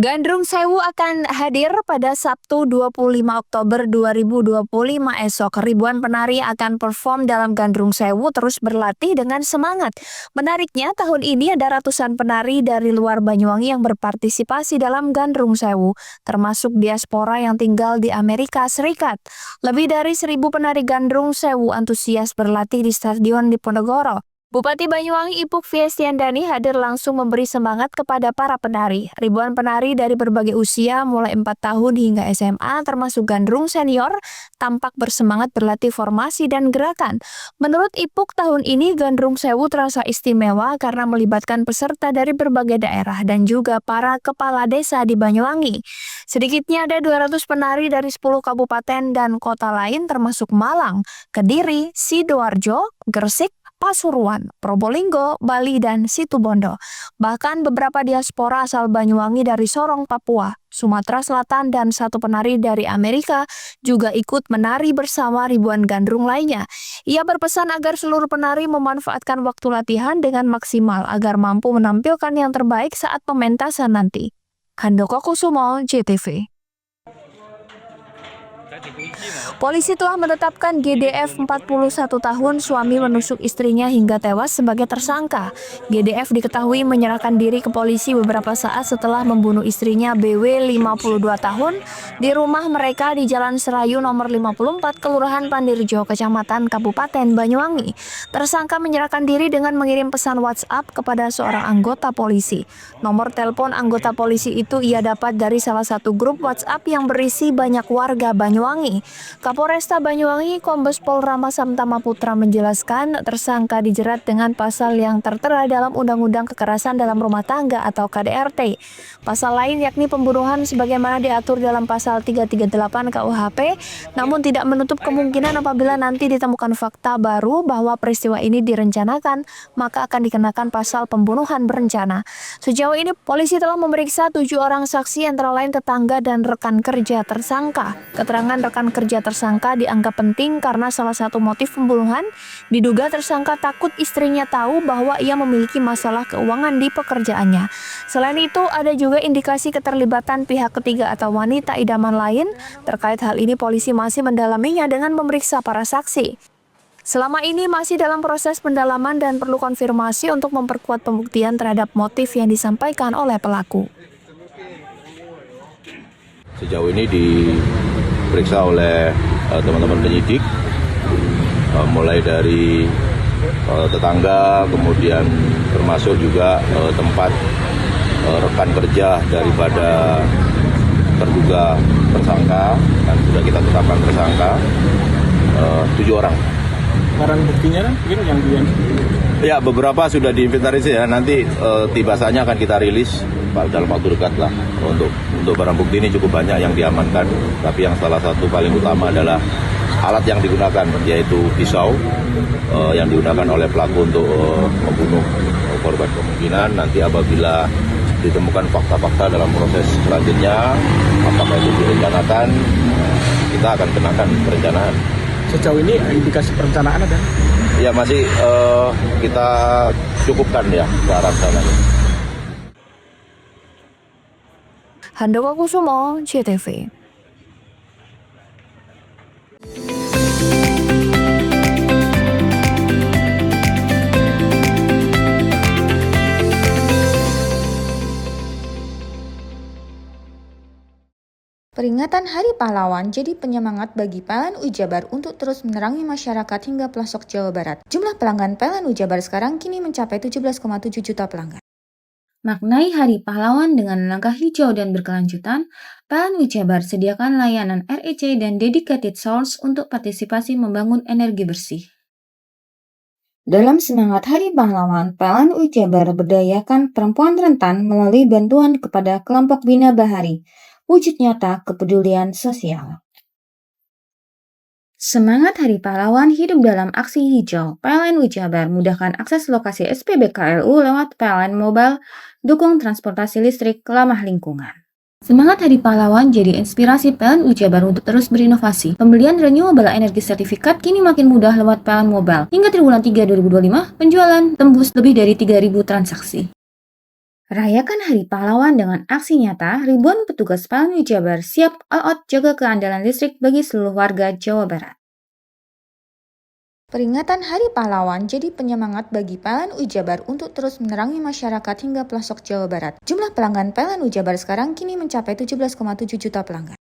Gandrung Sewu akan hadir pada Sabtu 25 Oktober 2025 esok. Ribuan penari akan perform dalam Gandrung Sewu terus berlatih dengan semangat. Menariknya, tahun ini ada ratusan penari dari luar Banyuwangi yang berpartisipasi dalam Gandrung Sewu, termasuk diaspora yang tinggal di Amerika Serikat. Lebih dari 1.000 penari Gandrung Sewu antusias berlatih di Stadion Diponegoro. Bupati Banyuwangi Ipuk Fiestiandani hadir langsung memberi semangat kepada para penari. Ribuan penari dari berbagai usia mulai 4 tahun hingga SMA termasuk gandrung senior tampak bersemangat berlatih formasi dan gerakan. Menurut Ipuk, tahun ini Gandrung Sewu terasa istimewa karena melibatkan peserta dari berbagai daerah dan juga para kepala desa di Banyuwangi. Sedikitnya ada 200 penari dari 10 kabupaten dan kota lain termasuk Malang, Kediri, Sidoarjo, Gresik, Pasuruan, Probolinggo, Bali, dan Situbondo. Bahkan beberapa diaspora asal Banyuwangi dari Sorong, Papua, Sumatera Selatan, dan satu penari dari Amerika juga ikut menari bersama ribuan gandrung lainnya. Ia berpesan agar seluruh penari memanfaatkan waktu latihan dengan maksimal agar mampu menampilkan yang terbaik saat pementasan nanti. Handoko Kusumo, JTV. Polisi telah menetapkan GDF 41 tahun suami menusuk istrinya hingga tewas sebagai tersangka. GDF diketahui menyerahkan diri ke polisi beberapa saat setelah membunuh istrinya BW 52 tahun di rumah mereka di Jalan Serayu nomor 54 Kelurahan Pandirjo, Kecamatan Kabupaten Banyuwangi. Tersangka menyerahkan diri dengan mengirim pesan WhatsApp kepada seorang anggota polisi. Nomor telepon anggota polisi itu ia dapat dari salah satu grup WhatsApp yang berisi banyak warga Banyuwangi. Kapolresta Banyuwangi Kombes Pol Rama Samtama Putra menjelaskan tersangka dijerat dengan pasal yang tertera dalam Undang-Undang Kekerasan dalam Rumah Tangga atau KDRT. Pasal lain yakni pembunuhan sebagaimana diatur dalam pasal 338 KUHP, namun tidak menutup kemungkinan apabila nanti ditemukan fakta baru bahwa peristiwa ini direncanakan, maka akan dikenakan pasal pembunuhan berencana. Sejauh ini polisi telah memeriksa 7 orang saksi antara lain tetangga dan rekan kerja tersangka. Keterangan rekan kerja tersangka dianggap penting karena salah satu motif pembunuhan diduga tersangka takut istrinya tahu bahwa ia memiliki masalah keuangan di pekerjaannya. Selain itu, ada juga indikasi keterlibatan pihak ketiga atau wanita idaman lain. Terkait hal ini, polisi masih mendalaminya dengan memeriksa para saksi. Selama ini masih dalam proses pendalaman dan perlu konfirmasi untuk memperkuat pembuktian terhadap motif yang disampaikan oleh pelaku. Sejauh ini diperiksa oleh teman-teman penyidik, mulai dari tetangga, kemudian termasuk juga tempat rekan kerja daripada terduga tersangka, dan sudah kita tetapkan tersangka 7 orang. Barang buktinya kan mungkin yang Ya, beberapa sudah diinventarisir ya. Nanti tiba saatnya akan kita rilis dalam waktu dekat lah. Untuk barang bukti ini cukup banyak yang diamankan, tapi yang salah satu paling utama adalah alat yang digunakan, yaitu pisau yang digunakan oleh pelaku untuk membunuh korban. Kemungkinan nanti apabila ditemukan fakta-fakta dalam proses selanjutnya, apakah itu direncanakan, kita akan kenakan perencanaan. sejauh ini indikasi perencanaan ada? Ya, masih kita cukupkan ya ke arah sana. Handoko Kusumo, JTV. Peringatan Hari Pahlawan jadi penyemangat bagi PLN Jabar untuk terus menerangi masyarakat hingga pelosok Jawa Barat. Jumlah pelanggan PLN Jabar sekarang kini mencapai 17,7 juta pelanggan. Maknai Hari Pahlawan dengan langkah hijau dan berkelanjutan, PLN Jabar sediakan layanan REC dan Dedicated Source untuk partisipasi membangun energi bersih. Dalam semangat Hari Pahlawan, PLN Jabar berdayakan perempuan rentan melalui bantuan kepada kelompok Bina Bahari. Wujud nyata kepedulian sosial. Semangat Hari Pahlawan hidup dalam aksi hijau. PLN Jabar mudahkan akses lokasi SPBKLU lewat PLN Mobile, dukung transportasi listrik ramah lingkungan. Semangat Hari Pahlawan jadi inspirasi PLN Jabar untuk terus berinovasi. Pembelian renewable energy sertifikat kini makin mudah lewat PLN Mobile. Hingga triwulan 3 2025, penjualan tembus lebih dari 3.000 transaksi. Rayakan Hari Pahlawan dengan aksi nyata, ribuan petugas PLN Jabar siap all out jaga keandalan listrik bagi seluruh warga Jawa Barat. Peringatan Hari Pahlawan jadi penyemangat bagi PLN Jabar untuk terus menerangi masyarakat hingga pelosok Jawa Barat. Jumlah pelanggan PLN Jabar sekarang kini mencapai 17,7 juta pelanggan.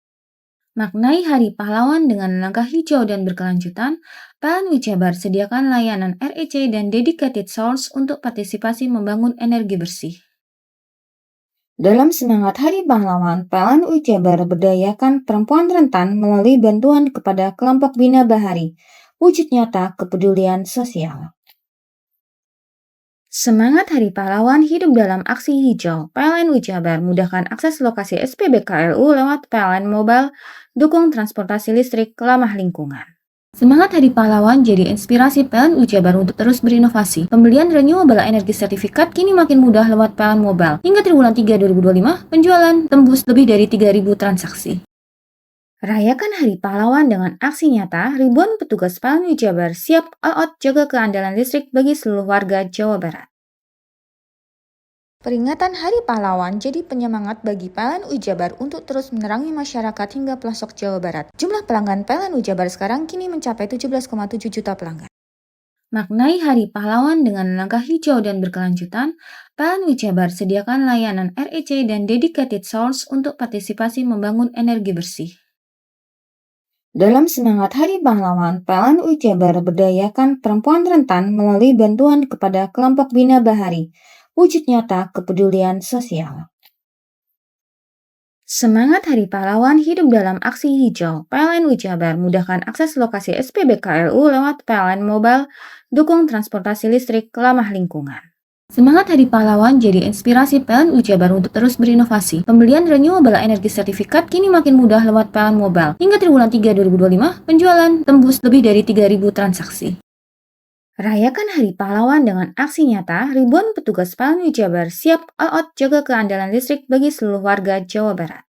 Maknai Hari Pahlawan dengan langkah hijau dan berkelanjutan, PLN Jabar sediakan layanan REC dan dedicated source untuk partisipasi membangun energi bersih. Dalam semangat Hari Pahlawan, PLN Jabar berdayakan perempuan rentan melalui bantuan kepada kelompok Bina Bahari, wujud nyata kepedulian sosial. Semangat Hari Pahlawan hidup dalam aksi hijau. PLN Jabar mudahkan akses lokasi SPBKLU lewat PLN Mobile, dukung transportasi listrik ramah lingkungan. Semangat Hari Pahlawan jadi inspirasi PLN Jabar untuk terus berinovasi. Pembelian renewable energy sertifikat kini makin mudah lewat PLN Mobile. Hingga triwulan 3 2025, penjualan tembus lebih dari 3.000 transaksi. Rayakan Hari Pahlawan dengan aksi nyata, ribuan petugas PLN Jabar siap all out jaga keandalan listrik bagi seluruh warga Jawa Barat. Peringatan Hari Pahlawan jadi penyemangat bagi PLN Jabar untuk terus menerangi masyarakat hingga pelosok Jawa Barat. Jumlah pelanggan PLN Jabar sekarang kini mencapai 17,7 juta pelanggan. Maknai Hari Pahlawan dengan langkah hijau dan berkelanjutan, PLN Jabar sediakan layanan REC dan dedicated source untuk partisipasi membangun energi bersih. Dalam semangat Hari Pahlawan, PLN Jabar berdayakan perempuan rentan melalui bantuan kepada kelompok Bina Bahari, wujud nyata kepedulian sosial. Semangat Hari Pahlawan hidup dalam aksi hijau. PLN Jabar mudahkan akses lokasi SPBKLU lewat PLN Mobile, dukung transportasi listrik ramah lingkungan. Semangat Hari Pahlawan jadi inspirasi PLN Jabar untuk terus berinovasi. Pembelian renewable energy sertifikat kini makin mudah lewat PLN Mobile. Hingga triwulan 3 2025, penjualan tembus lebih dari 3.000 transaksi. Rayakan Hari Pahlawan dengan aksi nyata, ribuan petugas PLN Jabar siap all out jaga keandalan listrik bagi seluruh warga Jawa Barat.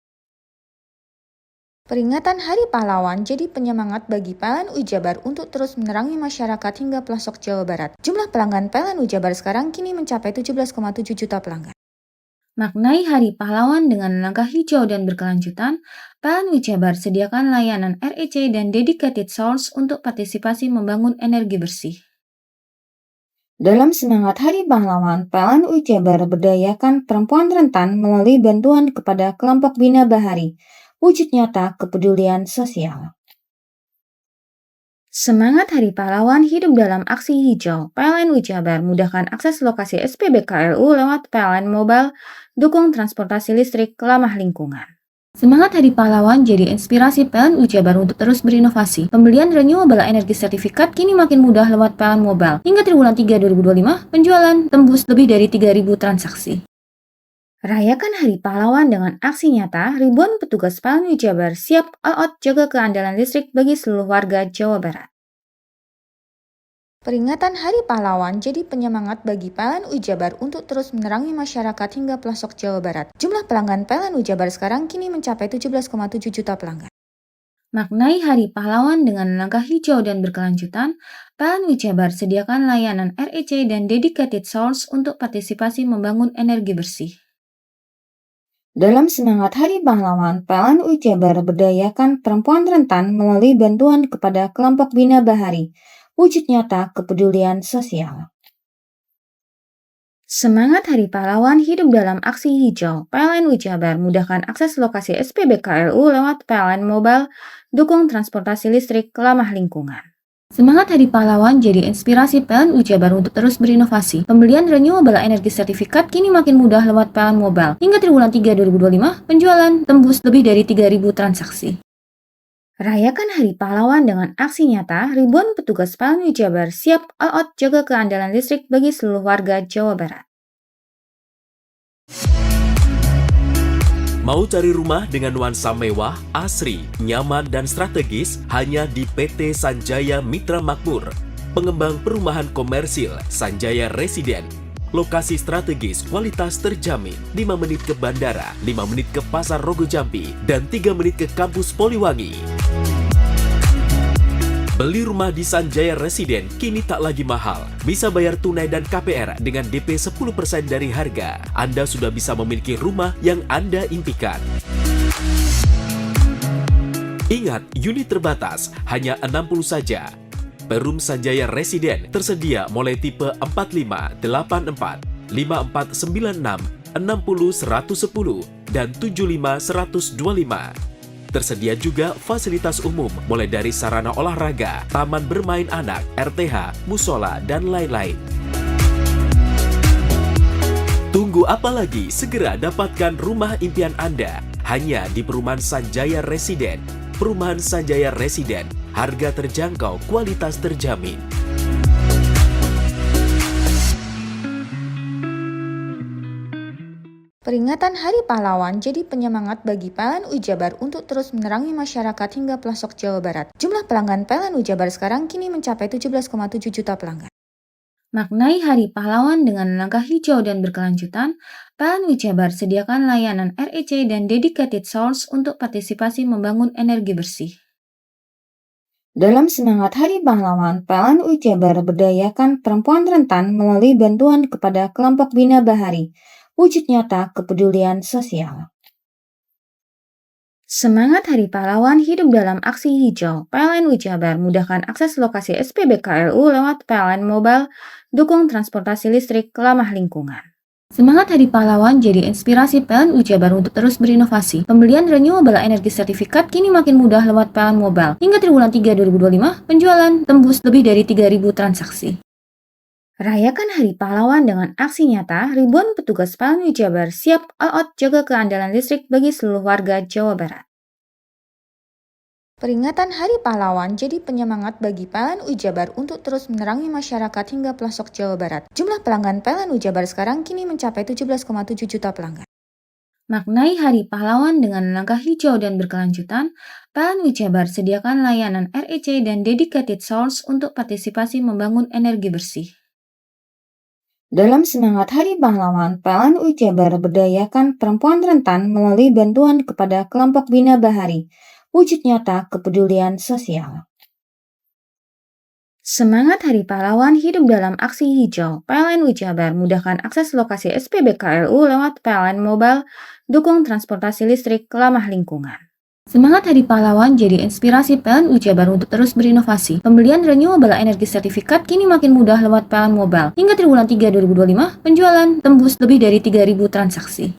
Peringatan Hari Pahlawan jadi penyemangat bagi PLN Jabar untuk terus menerangi masyarakat hingga pelosok Jawa Barat. Jumlah pelanggan PLN Jabar sekarang kini mencapai 17,7 juta pelanggan. Maknai Hari Pahlawan dengan langkah hijau dan berkelanjutan, PLN Jabar sediakan layanan REC dan dedicated source untuk partisipasi membangun energi bersih. Dalam semangat Hari Pahlawan, PLN Jabar berdayakan perempuan rentan melalui bantuan kepada kelompok Bina Bahari, wujud nyata kepedulian sosial. Semangat Hari Pahlawan hidup dalam aksi hijau. PLN Jabar mudahkan akses lokasi SPBKLU lewat PLN Mobile, dukung transportasi listrik ramah lingkungan. Semangat Hari Pahlawan jadi inspirasi PLN Jabar untuk terus berinovasi. Pembelian renewable energy sertifikat kini makin mudah lewat PLN Mobile. Hingga triwulan 3 2025, penjualan tembus lebih dari 3.000 transaksi. Rayakan Hari Pahlawan dengan aksi nyata, ribuan petugas PLN Jabar siap all out jaga keandalan listrik bagi seluruh warga Jawa Barat. Peringatan Hari Pahlawan jadi penyemangat bagi PLN Jabar untuk terus menerangi masyarakat hingga pelosok Jawa Barat. Jumlah pelanggan PLN Jabar sekarang kini mencapai 17,7 juta pelanggan. Maknai Hari Pahlawan dengan langkah hijau dan berkelanjutan, PLN Jabar sediakan layanan REC dan dedicated source untuk partisipasi membangun energi bersih. Dalam semangat Hari Pahlawan, PLN Jabar berdayakan perempuan rentan melalui bantuan kepada kelompok Bina Bahari, wujud nyata kepedulian sosial. Semangat Hari Pahlawan hidup dalam aksi hijau. PLN Jabar mudahkan akses lokasi SPBKLU lewat PLN Mobile, dukung transportasi listrik ramah lingkungan. Semangat Hari Pahlawan jadi inspirasi PLN Jabar untuk terus berinovasi. Pembelian renewable energy sertifikat kini makin mudah lewat PLN Mobile. Hingga triwulan 3 2025, penjualan tembus lebih dari 3.000 transaksi. Rayakan Hari Pahlawan dengan aksi nyata, ribuan petugas PLN Jabar siap all out jaga keandalan listrik bagi seluruh warga Jawa Barat. Mau cari rumah dengan nuansa mewah, asri, nyaman, dan strategis hanya di PT Sanjaya Mitra Makmur. Pengembang perumahan komersil Sanjaya Residen. Lokasi strategis, kualitas terjamin. 5 menit ke bandara, 5 menit ke Pasar Rogo Jambi, dan 3 menit ke kampus Poliwangi. Beli rumah di Sanjaya Residen kini tak lagi mahal. Bisa bayar tunai dan KPR dengan DP 10% dari harga. Anda sudah bisa memiliki rumah yang Anda impikan. Ingat, unit terbatas, hanya 60 saja. Perum Sanjaya Residen tersedia mulai tipe 45, 84, 5496, 60 110, dan 75 125. Tersedia juga fasilitas umum mulai dari sarana olahraga, taman bermain anak, RTH, musola, dan lain-lain. Tunggu apa lagi? Segera dapatkan rumah impian Anda hanya di Perumahan Sanjaya Residen. Perumahan Sanjaya Residen, harga terjangkau, kualitas terjamin. Peringatan Hari Pahlawan jadi penyemangat bagi PLN Ujabar untuk terus menerangi masyarakat hingga pelosok Jawa Barat. Jumlah pelanggan PLN Ujabar sekarang kini mencapai 17,7 juta pelanggan. Maknai Hari Pahlawan dengan langkah hijau dan berkelanjutan, PLN Ujabar sediakan layanan REC dan Dedicated Source untuk partisipasi membangun energi bersih. Dalam semangat Hari Pahlawan, PLN Ujabar berdayakan perempuan rentan melalui bantuan kepada kelompok Bina Bahari. Wujud nyata kepedulian sosial. Semangat Hari Pahlawan hidup dalam aksi hijau. PLN Ujabar mudahkan akses lokasi SPBKLU lewat PLN Mobile, dukung transportasi listrik ramah lingkungan. Semangat Hari Pahlawan jadi inspirasi PLN Ujabar untuk terus berinovasi. Pembelian renewable energy sertifikat kini makin mudah lewat PLN Mobile. Hingga triwulan 3 2025, penjualan tembus lebih dari 3.000 transaksi. Rayakan Hari Pahlawan dengan aksi nyata, ribuan petugas PLN Ujabar siap all out jaga keandalan listrik bagi seluruh warga Jawa Barat. Peringatan Hari Pahlawan jadi penyemangat bagi PLN Ujabar untuk terus menerangi masyarakat hingga pelosok Jawa Barat. Jumlah pelanggan PLN Ujabar sekarang kini mencapai 17,7 juta pelanggan. Maknai Hari Pahlawan dengan langkah hijau dan berkelanjutan, PLN Ujabar sediakan layanan REC dan Dedicated Source untuk partisipasi membangun energi bersih. Dalam semangat Hari Pahlawan, PLN Ujabar berdayakan perempuan rentan melalui bantuan kepada kelompok Bina Bahari. Wujud nyata kepedulian sosial. Semangat Hari Pahlawan hidup dalam aksi hijau. PLN Ujabar mudahkan akses lokasi SPBKLU lewat PLN Mobile, dukung transportasi listrik ramah lingkungan. Semangat Hari Pahlawan jadi inspirasi PLN Ujabar untuk terus berinovasi. Pembelian renewable energy sertifikat kini makin mudah lewat PLN Mobile. Hingga triwulan 3 2025, penjualan tembus lebih dari 3.000 transaksi.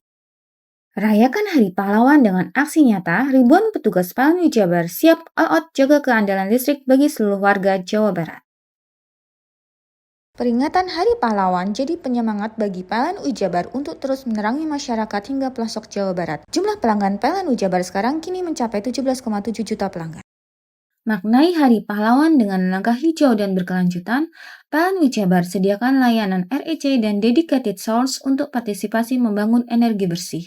Rayakan Hari Pahlawan dengan aksi nyata, ribuan petugas PLN Ujabar siap all out jaga keandalan listrik bagi seluruh warga Jawa Barat. Peringatan Hari Pahlawan jadi penyemangat bagi PLN Ujabar untuk terus menerangi masyarakat hingga pelosok Jawa Barat. Jumlah pelanggan PLN Ujabar sekarang kini mencapai 17,7 juta pelanggan. Maknai Hari Pahlawan dengan langkah hijau dan berkelanjutan, PLN Ujabar sediakan layanan REC dan Dedicated Source untuk partisipasi membangun energi bersih.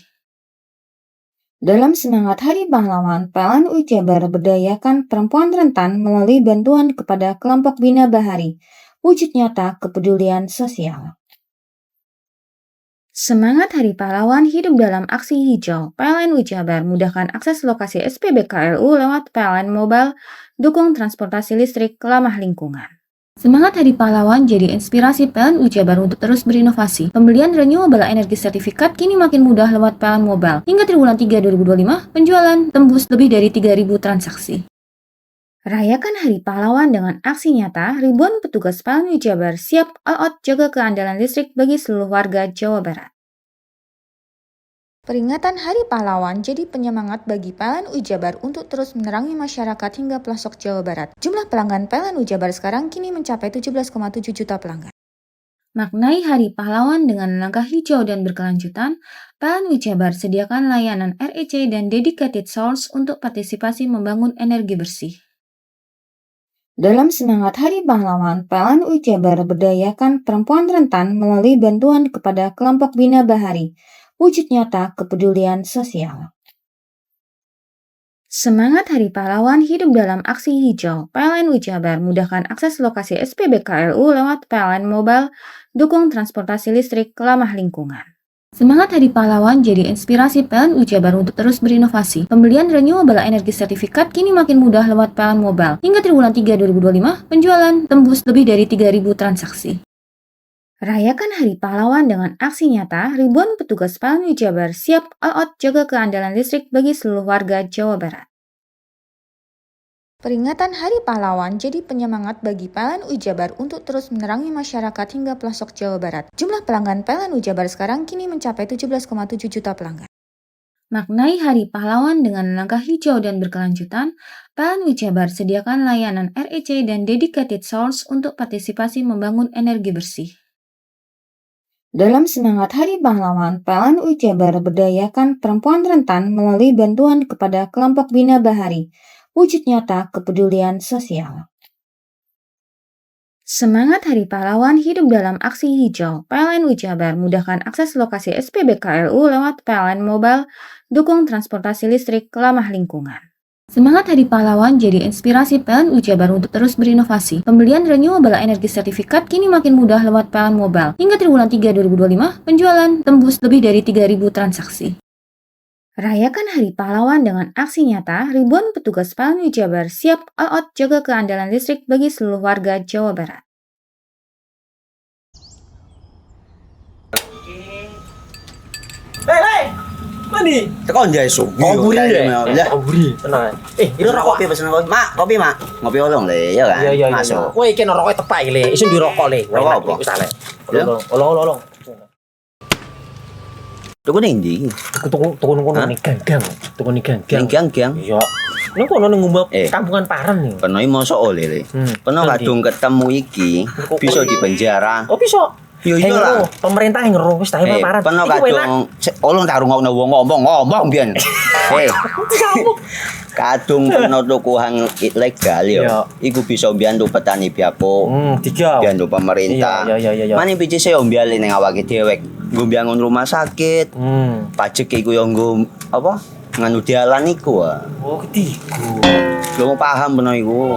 Dalam semangat Hari Pahlawan, PLN Ujabar berdayakan perempuan rentan melalui bantuan kepada kelompok Bina Bahari. Wujud nyata kepedulian sosial. Semangat Hari Pahlawan hidup dalam aksi hijau. PLN Ujabar mudahkan akses lokasi SPBKLU lewat PLN Mobile, dukung transportasi listrik ramah lingkungan. Semangat Hari Pahlawan jadi inspirasi PLN Ujabar untuk terus berinovasi. Pembelian renewable energy sertifikat kini makin mudah lewat PLN Mobile. Hingga triwulan 3 2025, penjualan tembus lebih dari 3.000 transaksi. Rayakan Hari Pahlawan dengan aksi nyata, ribuan petugas PLN Ujabar siap all out jaga keandalan listrik bagi seluruh warga Jawa Barat. Peringatan Hari Pahlawan jadi penyemangat bagi PLN Ujabar untuk terus menerangi masyarakat hingga pelosok Jawa Barat. Jumlah pelanggan PLN Ujabar sekarang kini mencapai 17,7 juta pelanggan. Maknai Hari Pahlawan dengan langkah hijau dan berkelanjutan, PLN Ujabar sediakan layanan REC dan Dedicated Source untuk partisipasi membangun energi bersih. Dalam semangat Hari Pahlawan, PLN Ujabar berdayakan perempuan rentan melalui bantuan kepada kelompok Bina Bahari. Wujud nyata kepedulian sosial. Semangat Hari Pahlawan hidup dalam aksi hijau. PLN Ujabar mudahkan akses lokasi SPBKLU lewat PLN Mobile, dukung transportasi listrik ramah lingkungan. Semangat Hari Pahlawan jadi inspirasi PLN Jabar untuk terus berinovasi. Pembelian renewable energy sertifikat kini makin mudah lewat PLN Mobile. Hingga triwulan 3 2025, penjualan tembus lebih dari 3.000 transaksi. Rayakan Hari Pahlawan dengan aksi nyata, ribuan petugas PLN Jabar siap all out jaga keandalan listrik bagi seluruh warga Jawa Barat. Peringatan Hari Pahlawan jadi penyemangat bagi PLN Jabar untuk terus menerangi masyarakat hingga pelosok Jawa Barat. Jumlah pelanggan PLN Jabar sekarang kini mencapai 17,7 juta pelanggan. Maknai Hari Pahlawan dengan langkah hijau dan berkelanjutan, PLN Jabar sediakan layanan REC dan dedicated source untuk partisipasi membangun energi bersih. Dalam semangat Hari Pahlawan, PLN Jabar berdayakan perempuan rentan melalui bantuan kepada kelompok Bina Bahari. Wujud nyata kepedulian sosial. Semangat Hari Pahlawan hidup dalam aksi hijau. PLN Jabar mudahkan akses lokasi SPBKLU lewat PLN Mobile, dukung transportasi listrik ramah lingkungan. Semangat Hari Pahlawan jadi inspirasi PLN Jabar untuk terus berinovasi. Pembelian renewable energy sertifikat kini makin mudah lewat PLN Mobile. Hingga triwulan 3 2025, penjualan tembus lebih dari 3.000 transaksi. Rayakan Hari Pahlawan dengan aksi nyata, ribuan petugas PLN Jabar siap all out jaga keandalan listrik bagi seluruh warga Jawa Barat. Mandi. Tekan jaya subuh. Kau buri deh. Ya. Kau buri. Tenang. Ini rokok. Kopi pesen kopi. Mak, kopi mak. Ngopi olong le, ya kan? Iya. Masuk. Woi, kena rokoknya tepak le. Isun di rokok le. Rokok apa? Wis ale. Ya. Olong. Tuku ning ndi? Tuku ning gang. Tuku ning gang. Ning gang. Iya. Nang kono nang ngumbat Eh. kampungan Paren nih. Peno mosok oleh le. Peno Nanti. kadung ketemu iki bisa dipenjara. Oh bisa. Yo iya lah. Pemerintah yang ngeru wis tahe Paren. Peno Iku enak. kadung olong tak rungokno wong ngomong biyen. Kadung peno tuku hang ilegal Iya. yo. Iku bisa mbiyantu petani biapo. Tiga. Mbiyantu pemerintah. Iya. Mane picise yo mbiali ning awake dhewe. Nggo mbiyangun rumah sakit. Pajak iku yo nggo apa? Nganu dalan iku ah. Oh ketiga. Lu paham bener iku.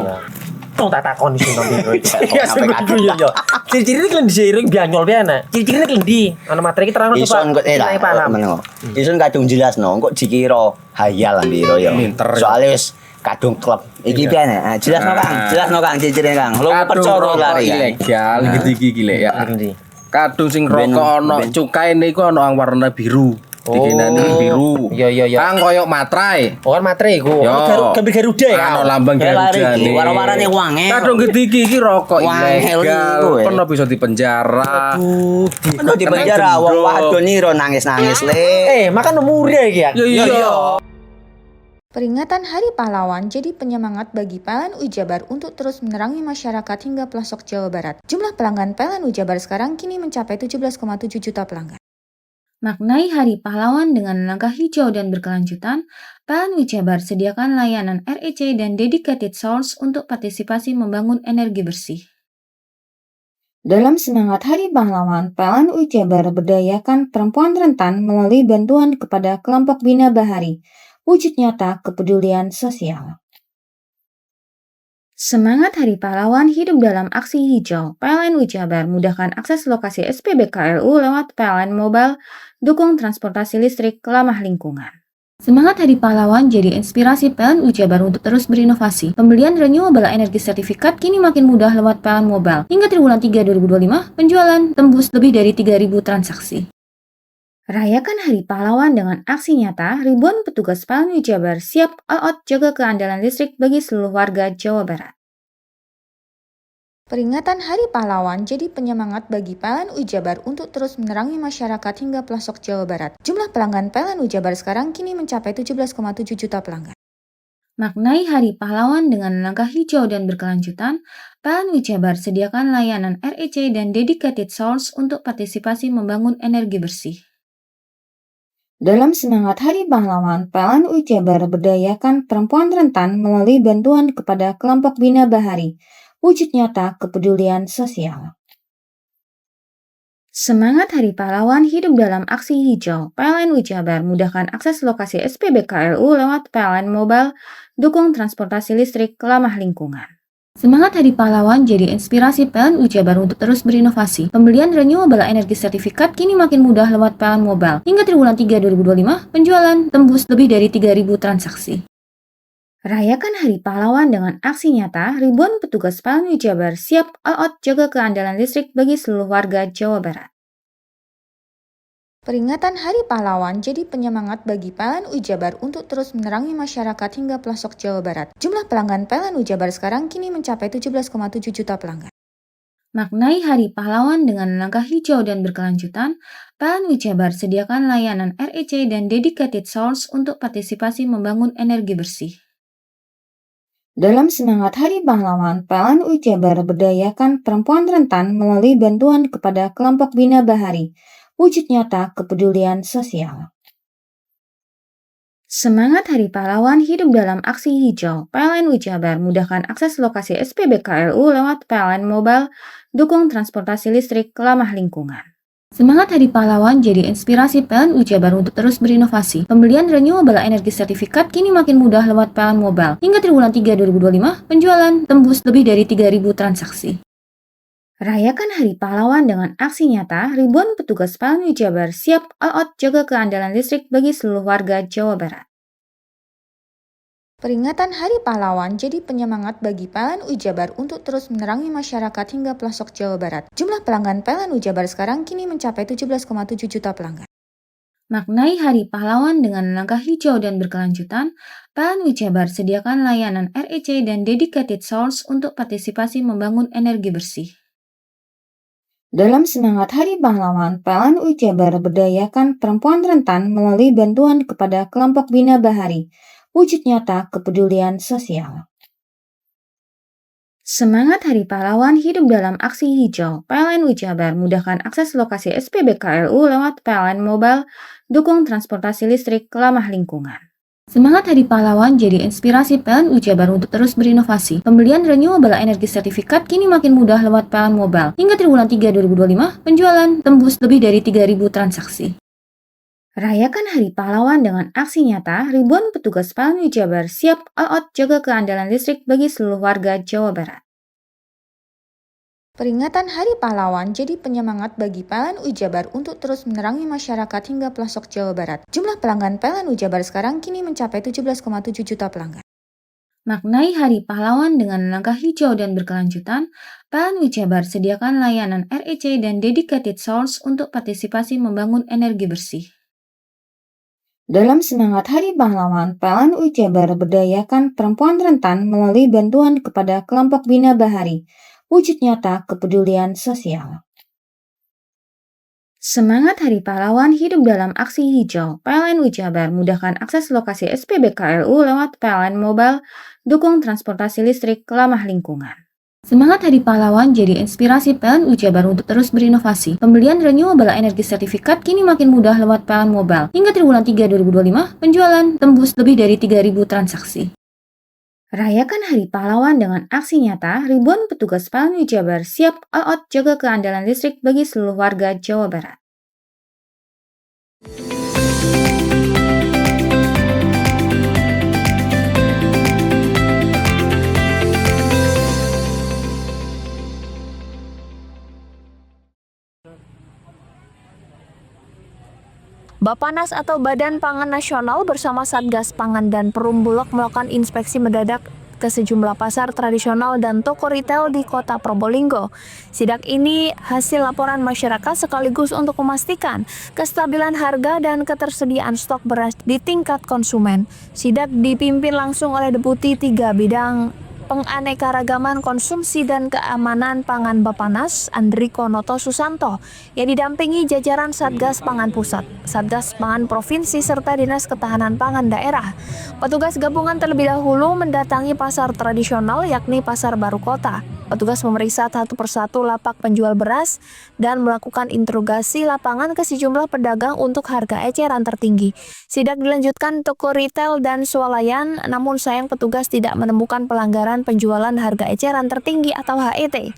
Tong tak takon isin nang biro. Iya, sampe kadung. Iya. Ciri-ciri iki ndisiring bianyol piye ana. Ciri-cirine iki ndi? Ana materi iki terang Ison kok Nilai paham. meneng. Ison kadung jelasno kok dikira hayal ambiro ya. Soale wis kadung klub. Iki piye nek? Jelasno Kang, ciri-cirine Kang. Lu percaya lari kan. ilegal iki lek ya. Ndi? Kadung sing Ben- rokok ono ben- cukaine iku ono yang warna biru. Dikinani biru. Iya. Kang koyo matrai. Oh kan materi iku. Yo. Gambar Garuda ya. Ono lambang Lari Garuda iki nih. wara-warane wange. Kadung iki rokok Wangel ilegal. iku, eh. Pernah bisa dipenjara. Ono di penjara wong wadon iro nangis-nangis le. Makan murah iki ya. Iya. Peringatan Hari Pahlawan jadi penyemangat bagi PLN Jabar untuk terus menerangi masyarakat hingga pelosok Jawa Barat. Jumlah pelanggan PLN Jabar sekarang kini mencapai 17,7 juta pelanggan. Maknai Hari Pahlawan dengan langkah hijau dan berkelanjutan, PLN Jabar sediakan layanan REC dan dedicated source untuk partisipasi membangun energi bersih. Dalam semangat Hari Pahlawan, PLN Jabar berdayakan perempuan rentan melalui bantuan kepada kelompok Bina Bahari. Wujud nyata kepedulian sosial. Semangat Hari Pahlawan hidup dalam aksi hijau. PLN Jabar mudahkan akses lokasi SPBKLU lewat PLN Mobile, dukung transportasi listrik ramah lingkungan. Semangat Hari Pahlawan jadi inspirasi PLN Jabar untuk terus berinovasi. Pembelian renewable energy sertifikat kini makin mudah lewat PLN Mobile. Hingga triwulan 3 2025, penjualan tembus lebih dari 3.000 transaksi. Rayakan Hari Pahlawan dengan aksi nyata, ribuan petugas PLN Jabar siap all out jaga keandalan listrik bagi seluruh warga Jawa Barat. Peringatan Hari Pahlawan jadi penyemangat bagi PLN Jabar untuk terus menerangi masyarakat hingga pelosok Jawa Barat. Jumlah pelanggan PLN Jabar sekarang kini mencapai 17,7 juta pelanggan. Maknai Hari Pahlawan dengan langkah hijau dan berkelanjutan, PLN Jabar sediakan layanan REC dan dedicated source untuk partisipasi membangun energi bersih. Dalam semangat Hari Pahlawan, PLN Jabar berdayakan perempuan rentan melalui bantuan kepada kelompok Bina Bahari. Wujud nyata kepedulian sosial. Semangat Hari Pahlawan hidup dalam aksi hijau. PLN Jabar mudahkan akses lokasi SPBKLU lewat PLN Mobile, dukung transportasi listrik ramah lingkungan. Semangat Hari Pahlawan jadi inspirasi PLN Jabar untuk terus berinovasi. Pembelian renewable energy sertifikat kini makin mudah lewat PLN Mobile. Hingga triwulan 3 2025, penjualan tembus lebih dari 3.000 transaksi. Rayakan Hari Pahlawan dengan aksi nyata, ribuan petugas PLN Jabar siap all out jaga keandalan listrik bagi seluruh warga Jawa Barat. Peringatan Hari Pahlawan jadi penyemangat bagi PLN Jabar untuk terus menerangi masyarakat hingga pelosok Jawa Barat. Jumlah pelanggan PLN Jabar sekarang kini mencapai 17,7 juta pelanggan. Maknai Hari Pahlawan dengan langkah hijau dan berkelanjutan, PLN Jabar sediakan layanan REC dan dedicated source untuk partisipasi membangun energi bersih. Dalam semangat Hari Pahlawan, PLN Jabar berdayakan perempuan rentan melalui bantuan kepada kelompok Bina Bahari. Wujud nyata kepedulian sosial. Semangat Hari Pahlawan hidup dalam aksi hijau. PLN Jabar mudahkan akses lokasi SPBKLU lewat PLN Mobile, dukung transportasi listrik ramah lingkungan. Semangat Hari Pahlawan jadi inspirasi PLN Jabar untuk terus berinovasi. Pembelian renewable energy sertifikat kini makin mudah lewat PLN Mobile. Hingga triwulan 3 2025, penjualan tembus lebih dari 3.000 transaksi. Rayakan Hari Pahlawan dengan aksi nyata, ribuan petugas PLN Jabar siap all out jaga keandalan listrik bagi seluruh warga Jawa Barat. Peringatan Hari Pahlawan jadi penyemangat bagi PLN Jabar untuk terus menerangi masyarakat hingga pelosok Jawa Barat. Jumlah pelanggan PLN Jabar sekarang kini mencapai 17,7 juta pelanggan. Maknai Hari Pahlawan dengan langkah hijau dan berkelanjutan, PLN Jabar sediakan layanan REC dan dedicated source untuk partisipasi membangun energi bersih. Dalam semangat Hari Pahlawan, PLN Jabar berdayakan perempuan rentan melalui bantuan kepada kelompok Bina Bahari. Wujud nyata kepedulian sosial. Semangat Hari Pahlawan hidup dalam aksi hijau. PLN Jabar mudahkan akses lokasi SPBKLU lewat PLN Mobile, dukung transportasi listrik ramah lingkungan. Semangat Hari Pahlawan jadi inspirasi PLN Jabar untuk terus berinovasi. Pembelian renewable energy sertifikat kini makin mudah lewat PLN Mobile. Hingga triwulan 3 2025, penjualan tembus lebih dari 3.000 transaksi. Rayakan Hari Pahlawan dengan aksi nyata, ribuan petugas PLN Jabar siap all out jaga keandalan listrik bagi seluruh warga Jawa Barat. Peringatan Hari Pahlawan jadi penyemangat bagi PLN Jabar untuk terus menerangi masyarakat hingga pelosok Jawa Barat. Jumlah pelanggan PLN Jabar sekarang kini mencapai 17,7 juta pelanggan. Maknai Hari Pahlawan dengan langkah hijau dan berkelanjutan, PLN Jabar sediakan layanan REC dan dedicated source untuk partisipasi membangun energi bersih. Dalam semangat Hari Pahlawan, PLN Jabar berdayakan perempuan rentan melalui bantuan kepada kelompok Bina Bahari. Wujud nyata kepedulian sosial. Semangat Hari Pahlawan hidup dalam aksi hijau. PLN Jabar mudahkan akses lokasi SPBKLU lewat PLN Mobile, dukung transportasi listrik ramah lingkungan. Semangat Hari Pahlawan jadi inspirasi PLN Jabar untuk terus berinovasi. Pembelian renewable energy sertifikat kini makin mudah lewat PLN Mobile. Hingga triwulan 3 2025, penjualan tembus lebih dari 3.000 transaksi. Rayakan Hari Pahlawan dengan aksi nyata, ribuan petugas PLN Jabar siap all out jaga keandalan listrik bagi seluruh warga Jawa Barat. Bapanas atau Badan Pangan Nasional bersama Satgas Pangan dan Perum Bulog melakukan inspeksi mendadak ke sejumlah pasar tradisional dan toko retail di Kota Probolinggo. Sidak ini hasil laporan masyarakat sekaligus untuk memastikan kestabilan harga dan ketersediaan stok beras di tingkat konsumen. Sidak dipimpin langsung oleh Deputi 3 Bidang Penganekaragaman Konsumsi dan Keamanan Pangan Bapanas, Andriko Noto Susanto, yang didampingi jajaran Satgas Pangan Pusat, Satgas Pangan Provinsi, serta Dinas Ketahanan Pangan Daerah. Petugas gabungan terlebih dahulu mendatangi pasar tradisional yakni Pasar Baru Kota. Petugas memeriksa satu persatu lapak penjual beras dan melakukan interogasi lapangan ke sejumlah pedagang untuk harga eceran tertinggi. Sidak dilanjutkan toko retail dan swalayan, namun sayang petugas tidak menemukan pelanggaran penjualan harga eceran tertinggi atau HET.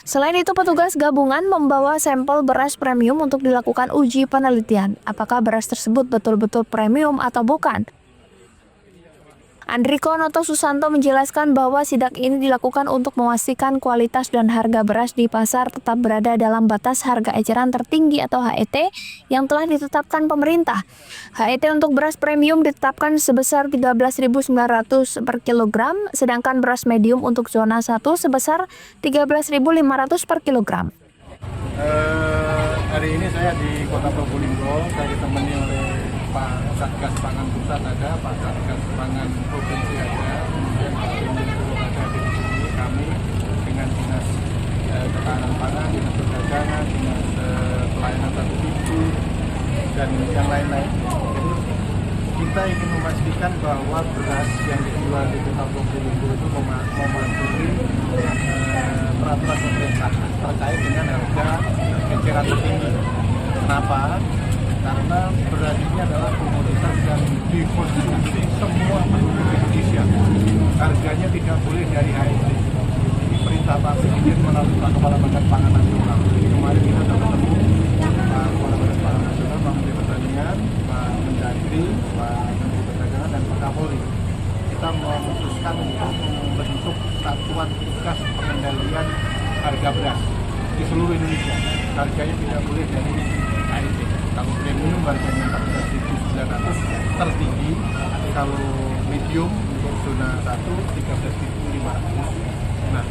Selain itu, petugas gabungan membawa sampel beras premium untuk dilakukan uji penelitian. Apakah beras tersebut betul-betul premium atau bukan? Andriko Noto Susanto menjelaskan bahwa sidak ini dilakukan untuk memastikan kualitas dan harga beras di pasar tetap berada dalam batas harga eceran tertinggi atau HET yang telah ditetapkan pemerintah. HET untuk beras premium ditetapkan sebesar 13.900 per kilogram, sedangkan beras medium untuk zona 1 sebesar 13.500 per kilogram. Hari ini saya di Kota Probolinggo, saya ditemani oleh Pak Satgas Pangan Pusat ada, Pak Satgas Pangan Provinsi ada, kemudian Pak Dirjen ada di sini, kami dengan Dinas Ketahanan Pangan, Dinas Perdagangan, Dinas Pelayanan Satu Pintu, dan yang lain-lain. Jadi kita ingin memastikan bahwa beras yang dijual di Kota Probolinggo itu mematuhi peraturan pemerintah terkait dengan harga eceran tertinggi. Kenapa? Karena beras ini adalah komoditas yang dikonsumsi semua penduduk Indonesia. Harganya tidak boleh dari HET. Ini perintah Pak Presiden melalui Pak Kepala Badan Pangan Nasional. Jadi kemarin kita sudah bertemu Pak Kepala Badan Pangan Nasional, Pak Menteri Pertanian, Pak Mendagri, Pak Menteri Perdagangan, dan Pak Kapolri. Kita memutuskan untuk membentuk satuan tugas pengendalian harga beras di seluruh Indonesia. Harganya tidak boleh dari HET. Kalau premium harganya 14.900 tertinggi, kalau medium untuk zona 1 13.500. Nah,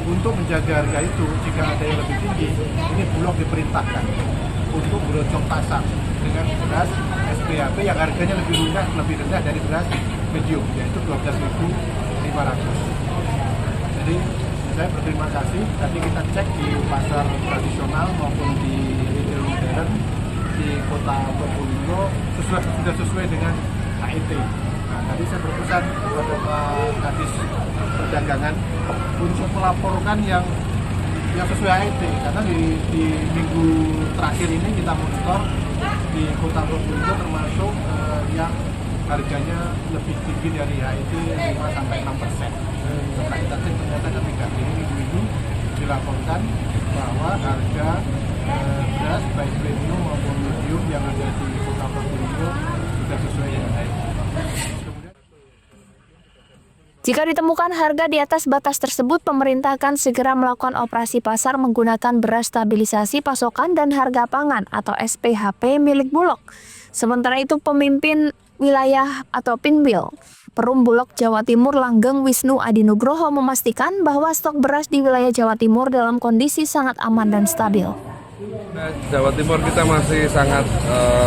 untuk menjaga harga itu, jika ada yang lebih tinggi, ini Bulog diperintahkan untuk berocok pasar dengan beras SPHP yang harganya lebih rendah dari beras medium, yaitu 12.500. Jadi saya berterima kasih. Tadi kita cek di pasar tradisional maupun di retail modern di Kota Probolinggo sudah sesuai dengan HET. Nah, tadi saya berpesan kepada Pak Kadis Perdagangan untuk melaporkan yang sesuai HET, karena di minggu terakhir ini kita monitor di Kota Probolinggo termasuk yang harganya lebih tinggi dari HET 5-6%. Setelah kita cek ternyata ketika ini minggu ini dilaporkan bahwa harga beras baik premium maupun medium yang ada di Kota Probolinggo sudah sesuai dengan HET. Jika ditemukan harga di atas batas tersebut, pemerintah akan segera melakukan operasi pasar menggunakan beras stabilisasi pasokan dan harga pangan atau SPHP milik Bulog. Sementara itu, pemimpin wilayah atau Pinwil Perum Bulog Jawa Timur Langgeng Wisnu Adinugroho memastikan bahwa stok beras di wilayah Jawa Timur dalam kondisi sangat aman dan stabil. Jawa Timur kita masih sangat,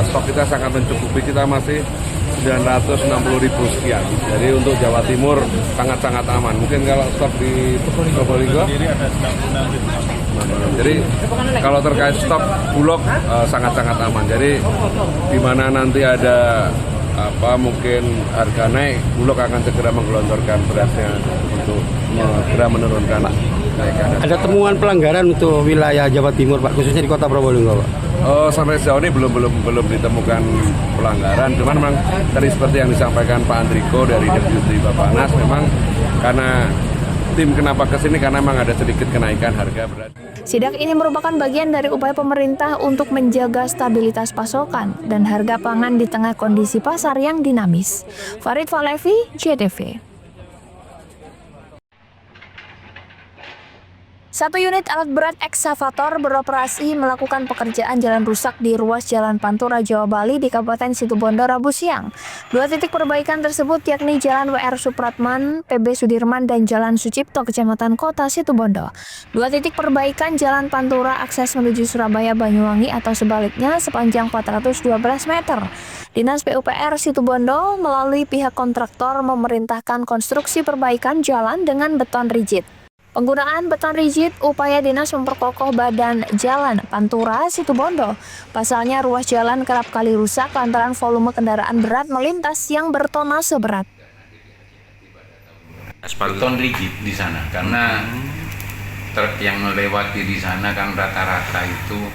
stok kita sangat mencukupi, kita masih 960.000 sekian. Jadi untuk Jawa Timur sangat-sangat aman. Mungkin kalau stok di Probolinggo, jadi kalau terkait stok Bulog sangat-sangat aman. Jadi di mana nanti ada mungkin harga naik, Bulog akan segera menggelontorkan berasnya untuk segera menurunkan kenaikan. Ada temuan pelanggaran untuk wilayah Jawa Timur, Pak, khususnya di Kota Probolinggo, Pak? Sampai sejauh ini belum ditemukan pelanggaran. Cuman memang tadi seperti yang disampaikan Pak Andriko dari Deputi Bappenas, memang karena tim kenapa kesini karena memang ada sedikit kenaikan harga beras. Sidak ini merupakan bagian dari upaya pemerintah untuk menjaga stabilitas pasokan dan harga pangan di tengah kondisi pasar yang dinamis. Farid Falevi, JTV. Satu unit alat berat ekskavator beroperasi melakukan pekerjaan jalan rusak di ruas Jalan Pantura, Jawa Bali di Kabupaten Situbondo Rabu siang. Dua titik perbaikan tersebut yakni Jalan WR Supratman, PB Sudirman, dan Jalan Sucipto, Kecamatan Kota Situbondo. Dua titik perbaikan Jalan Pantura akses menuju Surabaya Banyuwangi atau sebaliknya sepanjang 412 meter. Dinas PUPR Situbondo melalui pihak kontraktor memerintahkan konstruksi perbaikan jalan dengan beton rigid. Penggunaan beton rigid upaya dinas memperkokoh badan jalan Pantura Situbondo. Pasalnya ruas jalan kerap kali rusak lantaran volume kendaraan berat melintas yang bertonase berat. Beton rigid di sana karena truk yang melewati di sana kan rata-rata itu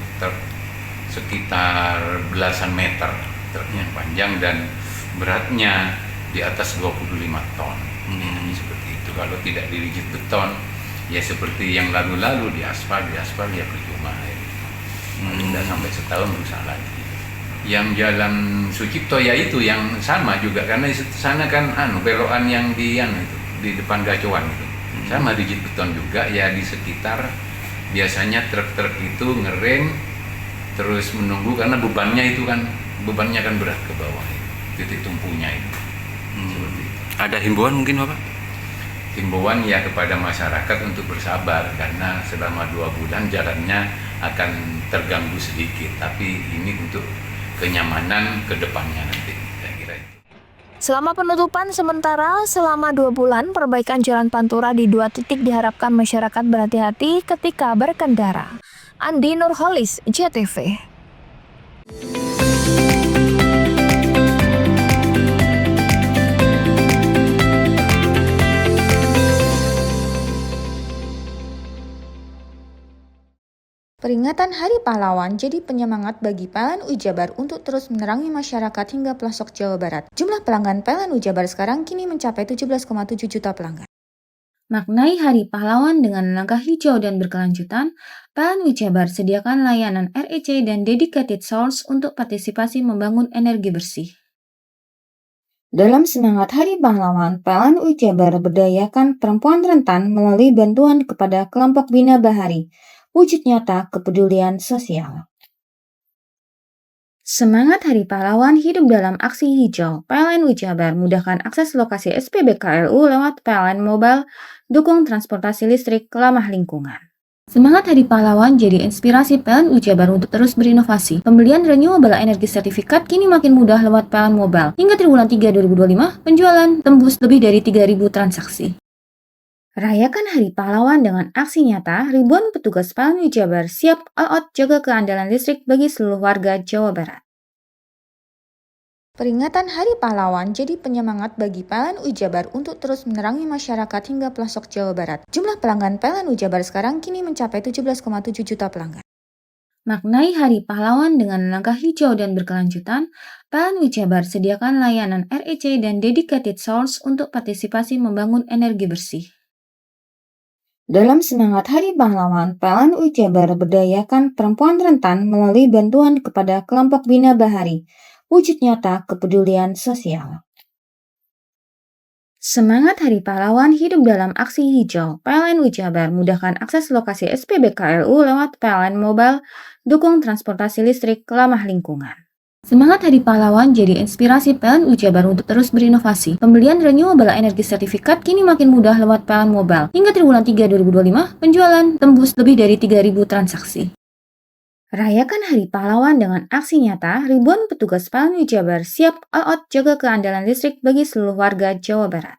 sekitar belasan meter truknya panjang dan beratnya di atas 25 ton. Seperti itu. Kalau tidak di rigid beton, ya seperti yang lalu-lalu di aspal ya percuma. Tidak sampai setahun rusak lagi. yang Jalan Sucipto ya itu yang sama juga, karena di sana kan belokan yang di itu di depan gacuan itu sama rigid beton juga ya. Di sekitar biasanya truk-truk itu ngerem terus menunggu karena bebannya kan berat ke bawah titik tumpunya itu. Seperti itu. Ada himbauan mungkin Bapak? Himbauan ya kepada masyarakat untuk bersabar karena selama 2 bulan jalannya akan terganggu sedikit, tapi ini untuk kenyamanan ke depannya nanti, saya kira itu. Selama penutupan sementara selama 2 bulan, perbaikan jalan Pantura di 2 titik diharapkan masyarakat berhati-hati ketika berkendara. Andi Nurholis, JTV. Peringatan Hari Pahlawan jadi penyemangat bagi PLN Ujabar untuk terus menerangi masyarakat hingga pelosok Jawa Barat. Jumlah pelanggan PLN Ujabar sekarang kini mencapai 17,7 juta pelanggan. Maknai Hari Pahlawan dengan langkah hijau dan berkelanjutan, PLN Ujabar sediakan layanan REC dan dedicated source untuk partisipasi membangun energi bersih. Dalam semangat Hari Pahlawan, PLN Ujabar berdayakan perempuan rentan melalui bantuan kepada kelompok Bina Bahari, wujud nyata kepedulian sosial. Semangat Hari Pahlawan hidup dalam aksi hijau. PLN Ujabar mudahkan akses lokasi SPBKLU lewat PLN Mobile, dukung transportasi listrik ramah lingkungan. Semangat Hari Pahlawan jadi inspirasi PLN Ujabar untuk terus berinovasi. Pembelian renewable energy sertifikat kini makin mudah lewat PLN Mobile. Hingga triwulan 3 2025, penjualan tembus lebih dari 3.000 transaksi. Rayakan Hari Pahlawan dengan aksi nyata, ribuan petugas PLN Ujabar siap all out jaga keandalan listrik bagi seluruh warga Jawa Barat. Peringatan Hari Pahlawan jadi penyemangat bagi PLN Ujabar untuk terus menerangi masyarakat hingga pelosok Jawa Barat. Jumlah pelanggan PLN Ujabar sekarang kini mencapai 17,7 juta pelanggan. Maknai Hari Pahlawan dengan langkah hijau dan berkelanjutan, PLN Ujabar sediakan layanan REC dan dedicated source untuk partisipasi membangun energi bersih. Dalam semangat Hari Pahlawan, PLN Ujabar berdayakan perempuan rentan melalui bantuan kepada kelompok Bina Bahari, wujud nyata kepedulian sosial. Semangat Hari Pahlawan hidup dalam aksi hijau. PLN Ujabar mudahkan akses lokasi SPBKLU lewat PLN Mobile, dukung transportasi listrik ramah lingkungan. Semangat Hari Pahlawan jadi inspirasi PLN Ujabar untuk terus berinovasi. Pembelian renewable energy sertifikat kini makin mudah lewat PLN Mobile. Hingga triwulan 3 2025, penjualan tembus lebih dari 3.000 transaksi. Rayakan Hari Pahlawan dengan aksi nyata, ribuan petugas PLN Ujabar siap all out jaga keandalan listrik bagi seluruh warga Jawa Barat.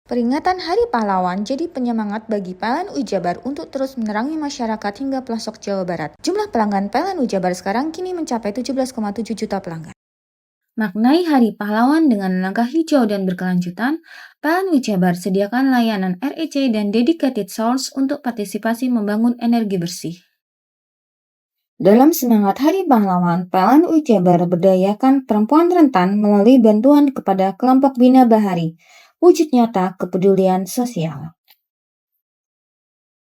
Peringatan Hari Pahlawan jadi penyemangat bagi PLN Ujabar untuk terus menerangi masyarakat hingga pelosok Jawa Barat. Jumlah pelanggan PLN Ujabar sekarang kini mencapai 17,7 juta pelanggan. Maknai Hari Pahlawan dengan langkah hijau dan berkelanjutan, PLN Ujabar sediakan layanan REC dan dedicated source untuk partisipasi membangun energi bersih. Dalam semangat Hari Pahlawan, PLN Ujabar berdayakan perempuan rentan melalui bantuan kepada kelompok Bina Bahari, wujud nyata kepedulian sosial.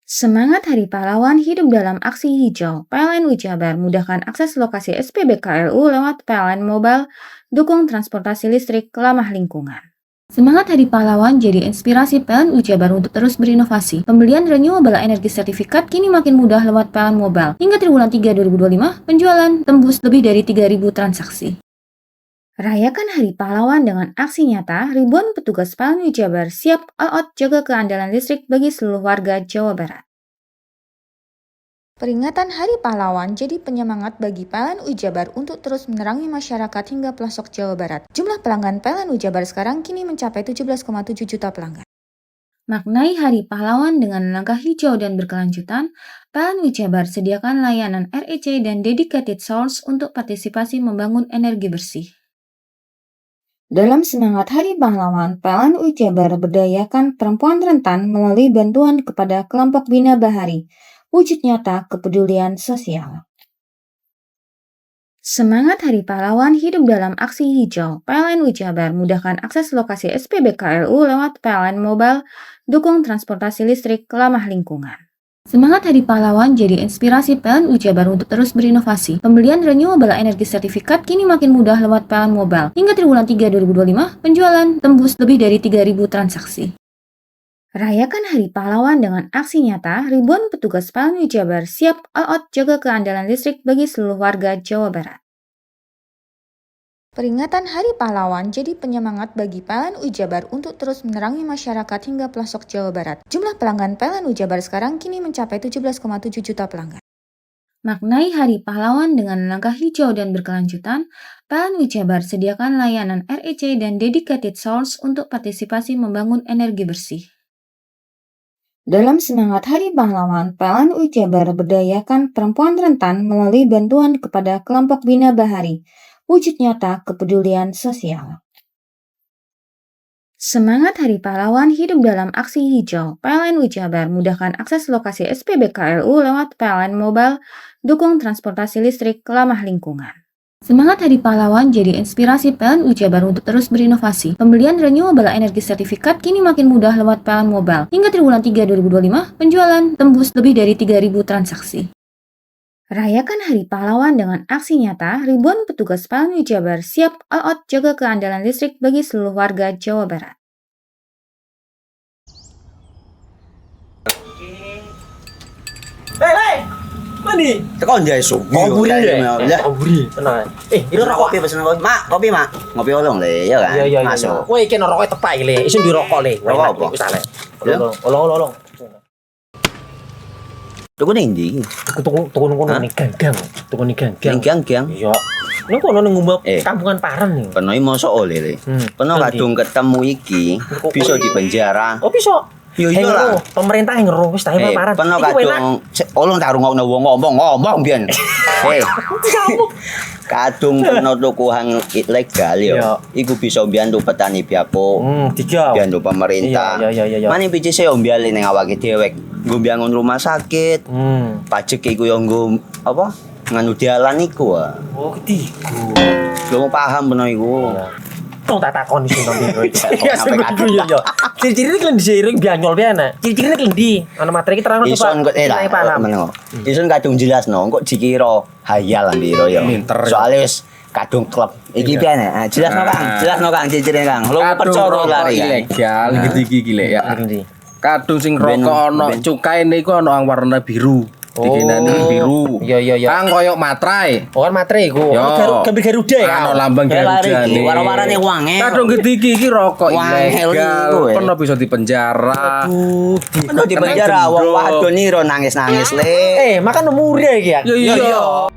Semangat Hari Pahlawan hidup dalam aksi hijau. PLN Ujabar mudahkan akses lokasi SPBKLU lewat PLN Mobile, dukung transportasi listrik ramah lingkungan. Semangat Hari Pahlawan jadi inspirasi PLN Ujabar untuk terus berinovasi. Pembelian renewable energy sertifikat kini makin mudah lewat PLN Mobile. Hingga triwulan 3 2025, penjualan tembus lebih dari 3.000 transaksi. Rayakan Hari Pahlawan dengan aksi nyata, ribuan petugas PLN Ujabar siap all out jaga keandalan listrik bagi seluruh warga Jawa Barat. Peringatan Hari Pahlawan jadi penyemangat bagi PLN Ujabar untuk terus menerangi masyarakat hingga pelosok Jawa Barat. Jumlah pelanggan PLN Ujabar sekarang kini mencapai 17,7 juta pelanggan. Maknai Hari Pahlawan dengan langkah hijau dan berkelanjutan, PLN Ujabar sediakan layanan REC dan dedicated source untuk partisipasi membangun energi bersih. Dalam semangat Hari Pahlawan, PLN Ujabar berdayakan perempuan rentan melalui bantuan kepada kelompok Bina Bahari, wujud nyata kepedulian sosial. Semangat Hari Pahlawan hidup dalam aksi hijau. PLN Ujabar mudahkan akses lokasi SPBKLU lewat PLN Mobile, dukung transportasi listrik ramah lingkungan. Semangat Hari Pahlawan jadi inspirasi PLN Jabar untuk terus berinovasi. Pembelian renewable energy sertifikat kini makin mudah lewat PLN Mobile. Hingga triwulan 3 2025, penjualan tembus lebih dari 3.000 transaksi. Rayakan Hari Pahlawan dengan aksi nyata, ribuan petugas PLN Jabar siap all out jaga keandalan listrik bagi seluruh warga Jawa Barat. Peringatan Hari Pahlawan jadi penyemangat bagi PLN Jabar untuk terus menerangi masyarakat hingga pelosok Jawa Barat. Jumlah pelanggan PLN Jabar sekarang kini mencapai 17,7 juta pelanggan. Maknai Hari Pahlawan dengan langkah hijau dan berkelanjutan, PLN Jabar sediakan layanan REC dan dedicated source untuk partisipasi membangun energi bersih. Dalam semangat Hari Pahlawan, PLN Jabar berdayakan perempuan rentan melalui bantuan kepada kelompok Bina Bahari. Wujud nyata kepedulian sosial. Semangat Hari Pahlawan hidup dalam aksi hijau. PLN Jabar mudahkan akses lokasi SPBKLU lewat PLN Mobile, dukung transportasi listrik ramah lingkungan. Semangat Hari Pahlawan jadi inspirasi PLN Jabar untuk terus berinovasi. Pembelian renewable energy sertifikat kini makin mudah lewat PLN Mobile. Hingga triwulan 3 2025, penjualan tembus lebih dari 3.000 transaksi. Rayakan Hari Pahlawan dengan aksi nyata, ribuan petugas PLN Jabar siap all out jaga keandalan listrik bagi seluruh warga Jawa Barat. Hei, mandi. Tekan jaya subuh. Komburi deh. Ya. Komburi, tenang. Ini rokok kopi pesen kopi. Mak, kopi mak. Ngopi olong le, ya kan? Iya. Masuk. Woi, iki rokoknya tepak le. Isun dirokok le. Rokok apa? Wis ale. Ya. Olong. Tuku ning ndi? Tuku ngono ning gang. Tuku ning gang. Ning gang. Iya. Ning kono ning ngumba Eh. kampungan Paren nih. Peno iki mosok oleh le. Peno Nanti. kadung ketemu iki bisa dipenjara. Oh, bisa. Yo iya lah. Pemerintah yang ngeru wis tahe Paren. Peno Iku enak. kadung olong tak rungokno wong ngomong biyen. Kadung peno tuku hang ilegal yo. Iya. Iku bisa mbiyantu petani biako. Tiga. Mbiyantu pemerintah. Iya. Mane pici saya mbiali ning awake dhewek. Nggo mbiyangun rumah sakit. Pajak iku yo nggo apa? Nganu dalan iku. Oh, ketiku. Lu paham peno iku. Tong tak takon isun nang biro iki. Iya, Iya. Ciri-cirine klendi seiring bianyol piye ana. Ciri-cirine klendi. Ana materi iki terang Ison kok lah. Meneng. Ison kadung jelasno kok dikira hayal ambiro yo. Soale wis kadung klub. Iki piye nek? Jelasno Kang, ciri-cirine Kang. Lu percaya lari. Ilegal iki le ya. Klendi. Kadung sing rokok ana cukaine iku ana warna biru. Dikenani biru. Iya. Kang koyo matrai. Oh kan materi iku. Gambar Garuda ya. Ana lambang Garuda nih. Warna-warnane wange. Kadung iki rokok Wangel ilegal. iku, Pernah bisa dipenjara. Peno di penjara wong wadon iro nangis-nangis le. Makan murah iki ya. Iya.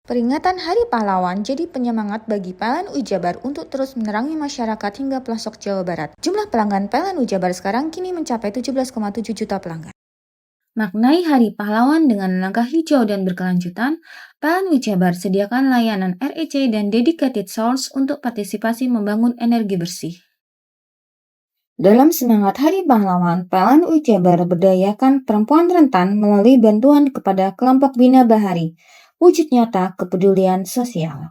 Peringatan Hari Pahlawan jadi penyemangat bagi PLN Jabar untuk terus menerangi masyarakat hingga pelosok Jawa Barat. Jumlah pelanggan PLN Jabar sekarang kini mencapai 17,7 juta pelanggan. Maknai Hari Pahlawan dengan langkah hijau dan berkelanjutan, PLN Jabar sediakan layanan REC dan dedicated source untuk partisipasi membangun energi bersih. Dalam semangat Hari Pahlawan, PLN Jabar berdayakan perempuan rentan melalui bantuan kepada kelompok Bina Bahari. Wujud nyata kepedulian sosial.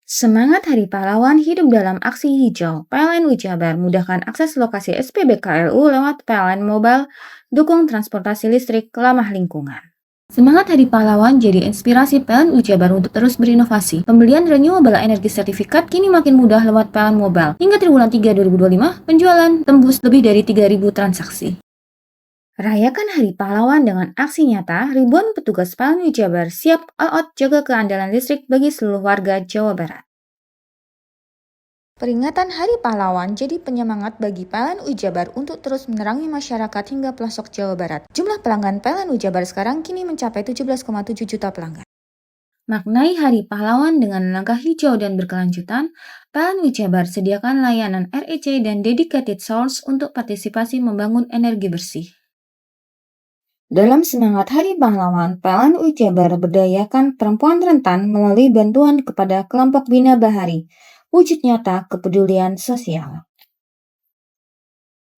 Semangat Hari Pahlawan hidup dalam aksi hijau. PLN Jabar mudahkan akses lokasi SPBKLU lewat PLN Mobile, dukung transportasi listrik ramah lingkungan. Semangat Hari Pahlawan jadi inspirasi PLN Jabar untuk terus berinovasi. Pembelian renewable energy sertifikat kini makin mudah lewat PLN Mobile. Hingga triwulan 3 2025, penjualan tembus lebih dari 3.000 transaksi. Rayakan Hari Pahlawan dengan aksi nyata, ribuan petugas PLN Jabar siap all out jaga keandalan listrik bagi seluruh warga Jawa Barat. Peringatan Hari Pahlawan jadi penyemangat bagi PLN Jabar untuk terus menerangi masyarakat hingga pelosok Jawa Barat. Jumlah pelanggan PLN Jabar sekarang kini mencapai 17,7 juta pelanggan. Maknai Hari Pahlawan dengan langkah hijau dan berkelanjutan, PLN Jabar sediakan layanan REC dan dedicated source untuk partisipasi membangun energi bersih. Dalam semangat Hari Pahlawan, PLN Jabar berdayakan perempuan rentan melalui bantuan kepada kelompok Bina Bahari. Wujud nyata kepedulian sosial.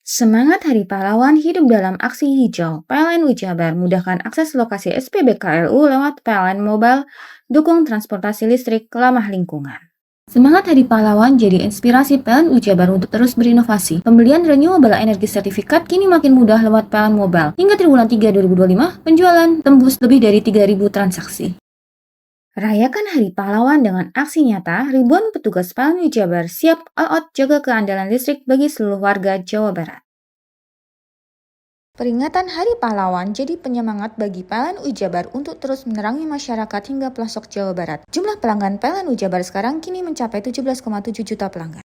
Semangat Hari Pahlawan hidup dalam aksi hijau. PLN Jabar mudahkan akses lokasi SPBKLU lewat PLN Mobile, dukung transportasi listrik ramah lingkungan. Semangat Hari Pahlawan jadi inspirasi PLN Jabar untuk terus berinovasi. Pembelian renewable energy sertifikat kini makin mudah lewat PLN Mobile. Hingga triwulan 3 2025, penjualan tembus lebih dari 3.000 transaksi. Rayakan Hari Pahlawan dengan aksi nyata, ribuan petugas PLN Jabar siap all out jaga keandalan listrik bagi seluruh warga Jawa Barat. Peringatan Hari Pahlawan jadi penyemangat bagi PLN Jabar untuk terus menerangi masyarakat hingga pelosok Jawa Barat. Jumlah pelanggan PLN Jabar sekarang kini mencapai 17,7 juta pelanggan.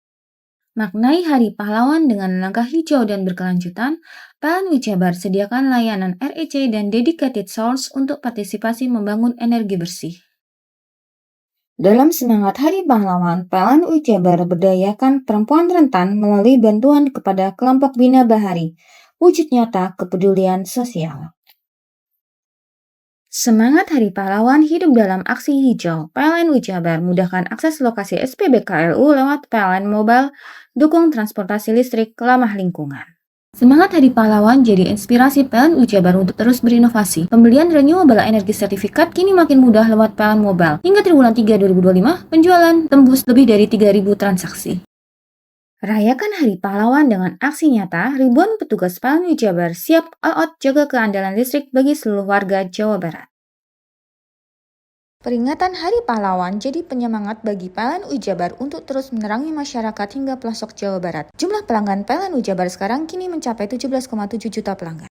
Maknai Hari Pahlawan dengan langkah hijau dan berkelanjutan, PLN Jabar sediakan layanan REC dan dedicated source untuk partisipasi membangun energi bersih. Dalam semangat Hari Pahlawan, PLN Jabar berdayakan perempuan rentan melalui bantuan kepada kelompok Bina Bahari. Wujud nyata kepedulian sosial. Semangat Hari Pahlawan hidup dalam aksi hijau. PLN Jabar mudahkan akses lokasi SPBKLU lewat PLN Mobile, dukung transportasi listrik ramah lingkungan. Semangat Hari Pahlawan jadi inspirasi PLN Jabar untuk terus berinovasi. Pembelian renewable energy sertifikat kini makin mudah lewat PLN Mobile. Hingga triwulan 3 2025, penjualan tembus lebih dari 3.000 transaksi. Rayakan Hari Pahlawan dengan aksi nyata, ribuan petugas PLN Jabar siap all out jaga keandalan listrik bagi seluruh warga Jawa Barat. Peringatan Hari Pahlawan jadi penyemangat bagi PLN Jabar untuk terus menerangi masyarakat hingga pelosok Jawa Barat. Jumlah pelanggan PLN Jabar sekarang kini mencapai 17,7 juta pelanggan.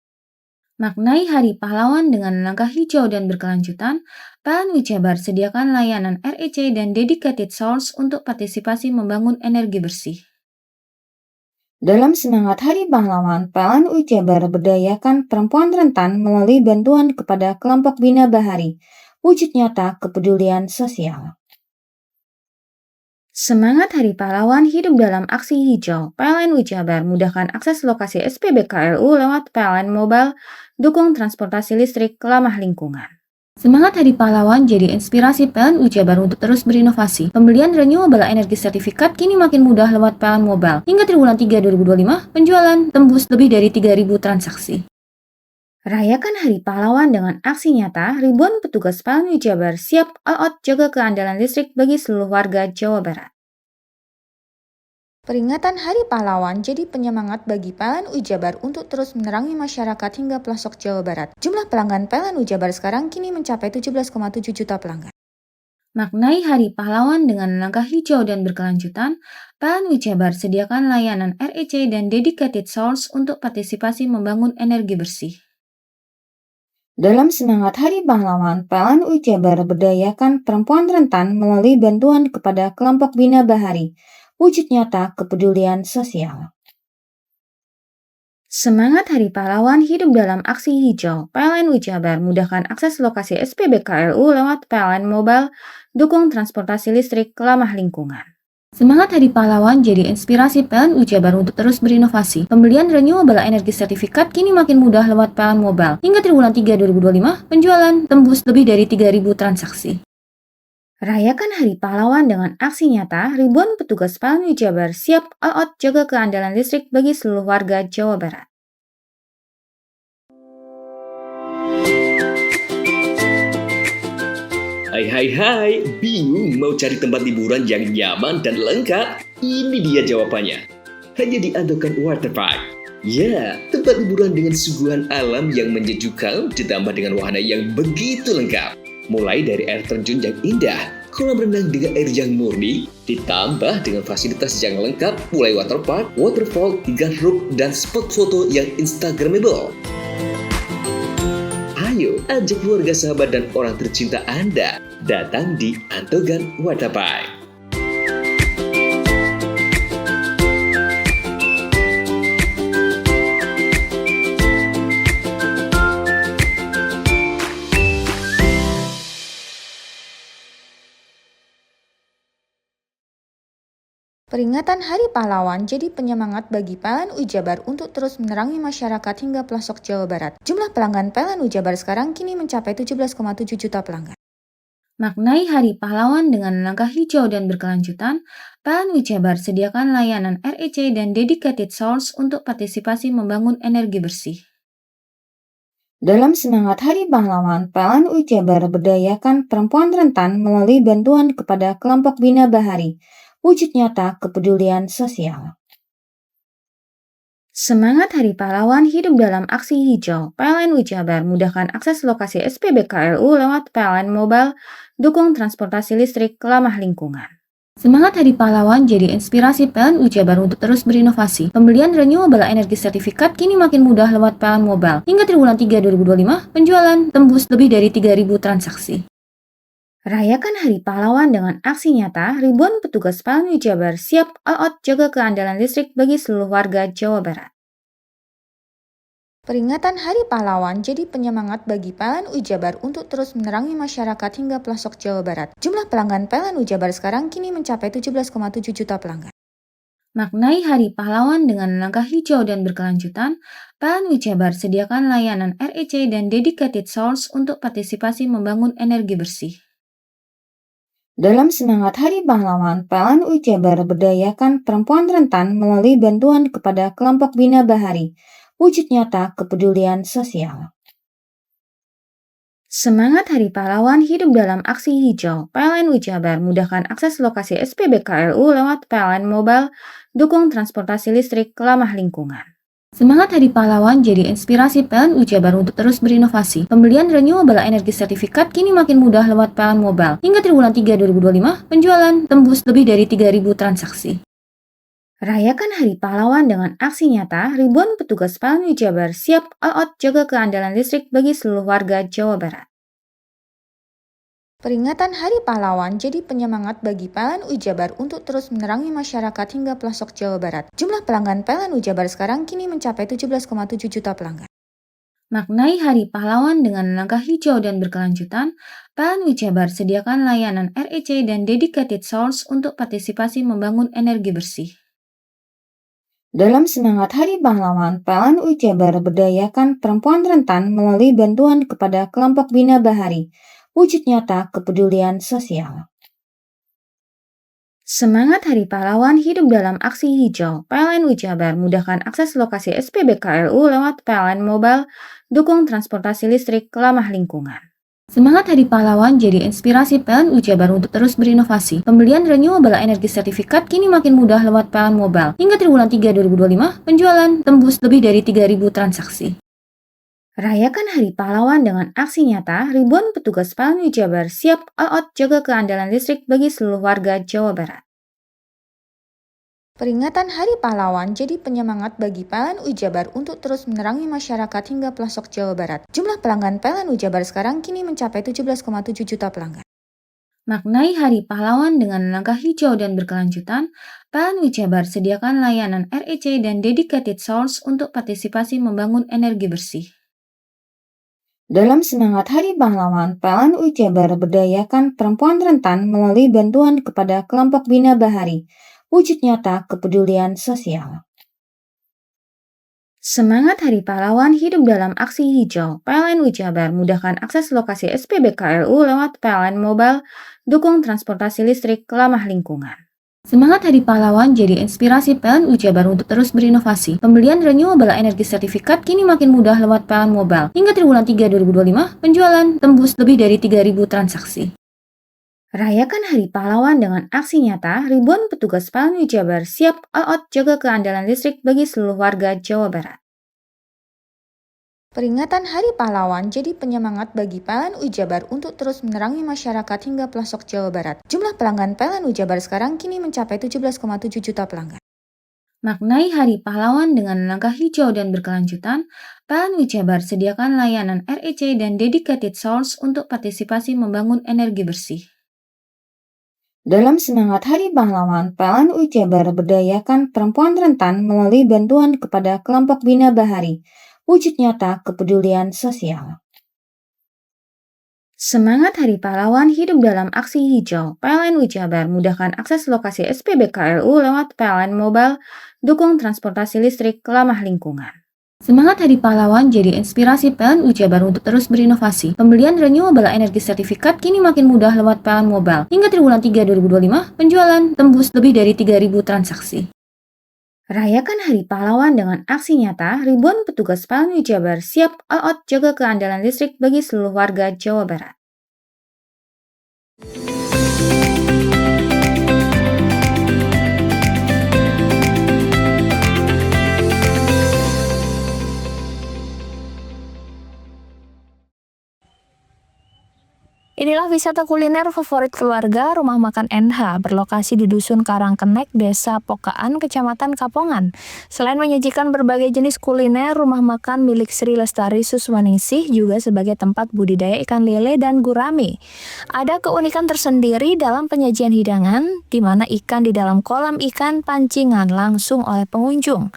Maknai Hari Pahlawan dengan langkah hijau dan berkelanjutan, PLN Jabar sediakan layanan REC dan dedicated source untuk partisipasi membangun energi bersih. Dalam semangat Hari Pahlawan, PLN Jabar berdayakan perempuan rentan melalui bantuan kepada kelompok Bina Bahari. Wujud nyata kepedulian sosial. Semangat Hari Pahlawan hidup dalam aksi hijau. PLN Jabar mudahkan akses lokasi SPBKLU lewat PLN Mobile, dukung transportasi listrik ramah lingkungan. Semangat Hari Pahlawan jadi inspirasi PLN Jabar untuk terus berinovasi. Pembelian renewable energy sertifikat kini makin mudah lewat PLN Mobile. Hingga triwulan 3 2025, penjualan tembus lebih dari 3.000 transaksi. Rayakan Hari Pahlawan dengan aksi nyata, ribuan petugas PLN Jabar siap all out jaga keandalan listrik bagi seluruh warga Jawa Barat. Peringatan Hari Pahlawan jadi penyemangat bagi PLN Jabar untuk terus menerangi masyarakat hingga pelosok Jawa Barat. Jumlah pelanggan PLN Jabar sekarang kini mencapai 17,7 juta pelanggan. Maknai Hari Pahlawan dengan langkah hijau dan berkelanjutan, PLN Jabar sediakan layanan REC dan dedicated source untuk partisipasi membangun energi bersih. Dalam semangat Hari Pahlawan, PLN Jabar berdayakan perempuan rentan melalui bantuan kepada kelompok Bina Bahari. Wujud nyata kepedulian sosial. Semangat Hari Pahlawan hidup dalam aksi hijau. PLN Jabar mudahkan akses lokasi SPBKLU lewat PLN Mobile, dukung transportasi listrik ramah lingkungan. Semangat Hari Pahlawan jadi inspirasi PLN Jabar untuk terus berinovasi. Pembelian renewable energy sertifikat kini makin mudah lewat PLN Mobile. Hingga triwulan 3 2025, penjualan tembus lebih dari 3.000 transaksi. Rayakan Hari Pahlawan dengan aksi nyata, ribuan petugas PLN Jabar siap all out jaga keandalan listrik bagi seluruh warga Jawa Barat. Hai, bingung mau cari tempat liburan yang nyaman dan lengkap? Ini dia jawabannya. Hanya di Andokan Waterpark. Ya, tempat liburan dengan suguhan alam yang menyejukkan ditambah dengan wahana yang begitu lengkap. Mulai dari air terjun yang indah, kolam renang dengan air yang murni, ditambah dengan fasilitas yang lengkap mulai waterpark, waterfall, hingga roof dan spot foto yang instagramable. Ayo, ajak keluarga, sahabat, dan orang tercinta Anda datang di Andokan Waterpark. Peringatan Hari Pahlawan jadi penyemangat bagi PLN Jabar untuk terus menerangi masyarakat hingga pelosok Jawa Barat. Jumlah pelanggan PLN Jabar sekarang kini mencapai 17,7 juta pelanggan. Maknai Hari Pahlawan dengan langkah hijau dan berkelanjutan, PLN Jabar sediakan layanan REC dan dedicated source untuk partisipasi membangun energi bersih. Dalam semangat Hari Pahlawan, PLN Jabar berdayakan perempuan rentan melalui bantuan kepada kelompok Bina Bahari, wujud nyata kepedulian sosial. Semangat Hari Pahlawan hidup dalam aksi hijau. PLN Jabar mudahkan akses lokasi SPBKLU lewat PLN Mobile, dukung transportasi listrik ramah lingkungan. Semangat Hari Pahlawan jadi inspirasi PLN Jabar untuk terus berinovasi. Pembelian renewable energy sertifikat kini makin mudah lewat PLN Mobile. Hingga triwulan 3 2025, penjualan tembus lebih dari 3.000 transaksi. Rayakan Hari Pahlawan dengan aksi nyata, ribuan petugas PLN Jabar siap all out jaga keandalan listrik bagi seluruh warga Jawa Barat. Peringatan Hari Pahlawan jadi penyemangat bagi PLN Jabar untuk terus menerangi masyarakat hingga pelosok Jawa Barat. Jumlah pelanggan PLN Jabar sekarang kini mencapai 17,7 juta pelanggan. Maknai Hari Pahlawan dengan langkah hijau dan berkelanjutan, PLN Jabar sediakan layanan REC dan dedicated source untuk partisipasi membangun energi bersih. Dalam semangat Hari Pahlawan, PLN Jabar berdayakan perempuan rentan melalui bantuan kepada kelompok Bina Bahari, wujud nyata kepedulian sosial. Semangat Hari Pahlawan hidup dalam aksi hijau. PLN Jabar mudahkan akses lokasi SPBKLU lewat PLN Mobile, dukung transportasi listrik ramah lingkungan. Semangat Hari Pahlawan jadi inspirasi PLN Jabar untuk terus berinovasi. Pembelian renewable energy sertifikat kini makin mudah lewat PLN Mobile. Hingga triwulan 3 2025, penjualan tembus lebih dari 3.000 transaksi. Rayakan Hari Pahlawan dengan aksi nyata, ribuan petugas PLN Jabar siap all out jaga keandalan listrik bagi seluruh warga Jawa Barat. Peringatan Hari Pahlawan jadi penyemangat bagi PLN Jabar untuk terus menerangi masyarakat hingga pelosok Jawa Barat. Jumlah pelanggan PLN Jabar sekarang kini mencapai 17,7 juta pelanggan. Maknai Hari Pahlawan dengan langkah hijau dan berkelanjutan, PLN Jabar sediakan layanan REC dan dedicated source untuk partisipasi membangun energi bersih. Dalam semangat Hari Pahlawan, PLN Jabar berdayakan perempuan rentan melalui bantuan kepada kelompok Bina Bahari, wujud nyata kepedulian sosial. Semangat Hari Pahlawan hidup dalam aksi hijau. PLN Jabar mudahkan akses lokasi SPBKLU lewat PLN Mobile, dukung transportasi listrik ramah lingkungan. Semangat Hari Pahlawan jadi inspirasi PLN Jabar untuk terus berinovasi. Pembelian renewable energy sertifikat kini makin mudah lewat PLN Mobile. Hingga triwulan 3 2025, penjualan tembus lebih dari 3.000 transaksi. Rayakan Hari Pahlawan dengan aksi nyata, ribuan petugas PLN Jabar siap all out jaga keandalan listrik bagi seluruh warga Jawa Barat. Peringatan Hari Pahlawan jadi penyemangat bagi PLN Jabar untuk terus menerangi masyarakat hingga pelosok Jawa Barat. Jumlah pelanggan PLN Jabar sekarang kini mencapai 17,7 juta pelanggan. Maknai Hari Pahlawan dengan langkah hijau dan berkelanjutan, PLN Jabar sediakan layanan REC dan dedicated source untuk partisipasi membangun energi bersih. Dalam semangat Hari Pahlawan, PLN Jabar berdayakan perempuan rentan melalui bantuan kepada kelompok Bina Bahari, wujud nyata kepedulian sosial. Semangat Hari Pahlawan hidup dalam aksi hijau. PLN Jabar mudahkan akses lokasi SPBKLU lewat PLN Mobile, dukung transportasi listrik ramah lingkungan. Semangat Hari Pahlawan jadi inspirasi PLN Jabar untuk terus berinovasi. Pembelian renewable energy sertifikat kini makin mudah lewat PLN Mobile. Hingga triwulan 3 2025, penjualan tembus lebih dari 3.000 transaksi. Rayakan Hari Pahlawan dengan aksi nyata, ribuan petugas PLN Jabar siap all out jaga keandalan listrik bagi seluruh warga Jawa Barat. Peringatan Hari Pahlawan jadi penyemangat bagi PLN Jabar untuk terus menerangi masyarakat hingga pelosok Jawa Barat. Jumlah pelanggan PLN Jabar sekarang kini mencapai 17,7 juta pelanggan. Maknai Hari Pahlawan dengan langkah hijau dan berkelanjutan, PLN Jabar sediakan layanan REC dan dedicated source untuk partisipasi membangun energi bersih. Dalam semangat Hari Pahlawan, PLN Jabar berdayakan perempuan rentan melalui bantuan kepada kelompok Bina Bahari, wujud nyata kepedulian sosial. Semangat Hari Pahlawan hidup dalam aksi hijau. PLN Jabar mudahkan akses lokasi SPBKLU lewat PLN Mobile, dukung transportasi listrik ramah lingkungan. Semangat Hari Pahlawan jadi inspirasi PLN Jabar untuk terus berinovasi. Pembelian renewable energy sertifikat kini makin mudah lewat PLN Mobile. Hingga triwulan 3 2025, penjualan tembus lebih dari 3.000 transaksi. Rayakan Hari Pahlawan dengan aksi nyata, ribuan petugas PLN Jabar siap all out jaga keandalan listrik bagi seluruh warga Jawa Barat. Inilah wisata kuliner favorit keluarga Rumah Makan NH berlokasi di Dusun Karangkenek, Desa Pokaan, Kecamatan Kapongan. Selain menyajikan berbagai jenis kuliner, rumah makan milik Sri Lestari Suswaningsih juga sebagai tempat budidaya ikan lele dan gurame. Ada keunikan tersendiri dalam penyajian hidangan, di mana ikan di dalam kolam ikan pancingan langsung oleh pengunjung.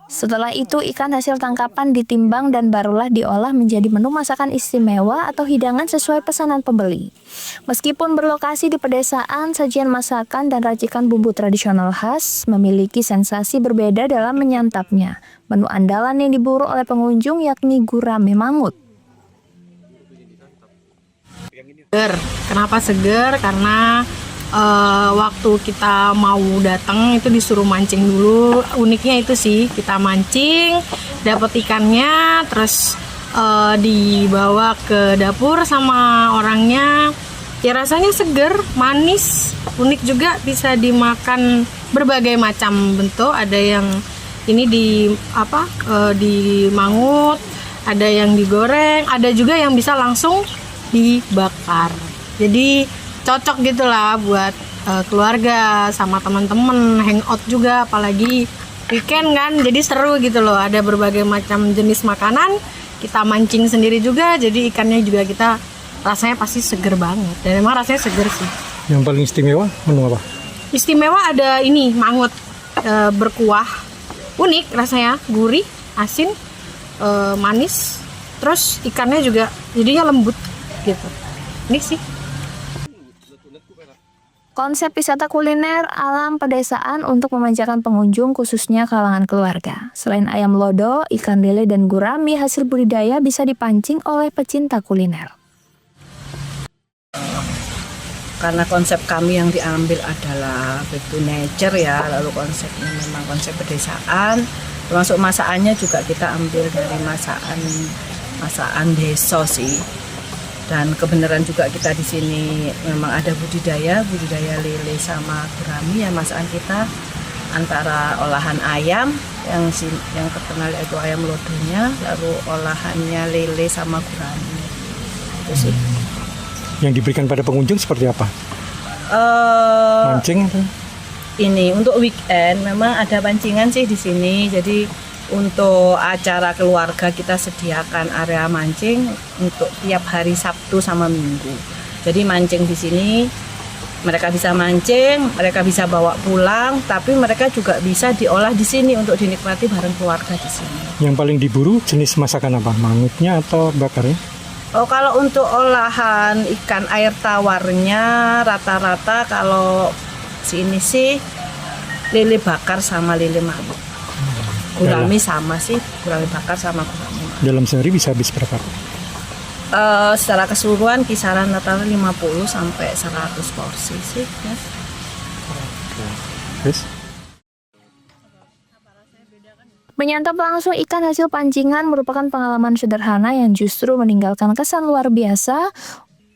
Setelah itu, ikan hasil tangkapan ditimbang dan barulah diolah menjadi menu masakan istimewa atau hidangan sesuai pesanan pembeli. Meskipun berlokasi di pedesaan, sajian masakan dan racikan bumbu tradisional khas memiliki sensasi berbeda dalam menyantapnya. Menu andalan yang diburu oleh pengunjung yakni gurame mangut. Kenapa seger? Karena waktu kita mau datang itu disuruh mancing dulu. Uniknya itu sih, kita mancing, dapat ikannya, terus dibawa ke dapur sama orangnya. Ya rasanya seger, manis, unik juga, bisa dimakan berbagai macam bentuk. Ada yang ini dimangut, ada yang digoreng, ada juga yang bisa langsung dibakar. Jadi cocok gitulah buat keluarga sama teman-teman hangout juga, apalagi weekend kan, jadi seru gitu loh. Ada berbagai macam jenis makanan, kita mancing sendiri juga, jadi ikannya juga kita rasanya pasti seger banget. Dan emang rasanya seger sih. Yang paling istimewa menu apa? Istimewa ada ini mangut, berkuah, unik rasanya, gurih, asin, manis, terus ikannya juga jadinya lembut gitu. Unik sih. Konsep wisata kuliner alam pedesaan untuk memanjakan pengunjung khususnya kalangan keluarga. Selain ayam lodo, ikan lele dan gurame hasil budidaya bisa dipancing oleh pecinta kuliner. Karena konsep kami yang diambil adalah back to nature ya, lalu konsepnya memang konsep pedesaan, termasuk masakannya juga kita ambil dari masakan desa sih. Dan kebenaran juga kita di sini memang ada budidaya lele sama gurame ya. Masakan kita antara olahan ayam yang terkenal yaitu ayam lodonya, lalu olahannya lele sama gurame. Itu sih. Yang diberikan pada pengunjung seperti apa? Mancing atau? Ini untuk weekend memang ada pancingan sih di sini. Jadi untuk acara keluarga kita sediakan area mancing untuk tiap hari Sabtu sama Minggu. Jadi mancing di sini, mereka bisa mancing, mereka bisa bawa pulang, tapi mereka juga bisa diolah di sini untuk dinikmati bareng keluarga di sini. Yang paling diburu jenis masakan apa? Mangutnya atau bakarnya? Oh, kalau untuk olahan ikan air tawarnya rata-rata kalau sini sih lele bakar sama lele mangut. Gurame sama sih, gurame bakar sama gurame. Dalam sehari bisa habis berapa? Secara keseluruhan kisaran rata-rata 50 sampai 100 porsi sih, ya. Yes. Menyantap langsung ikan hasil pancingan merupakan pengalaman sederhana yang justru meninggalkan kesan luar biasa.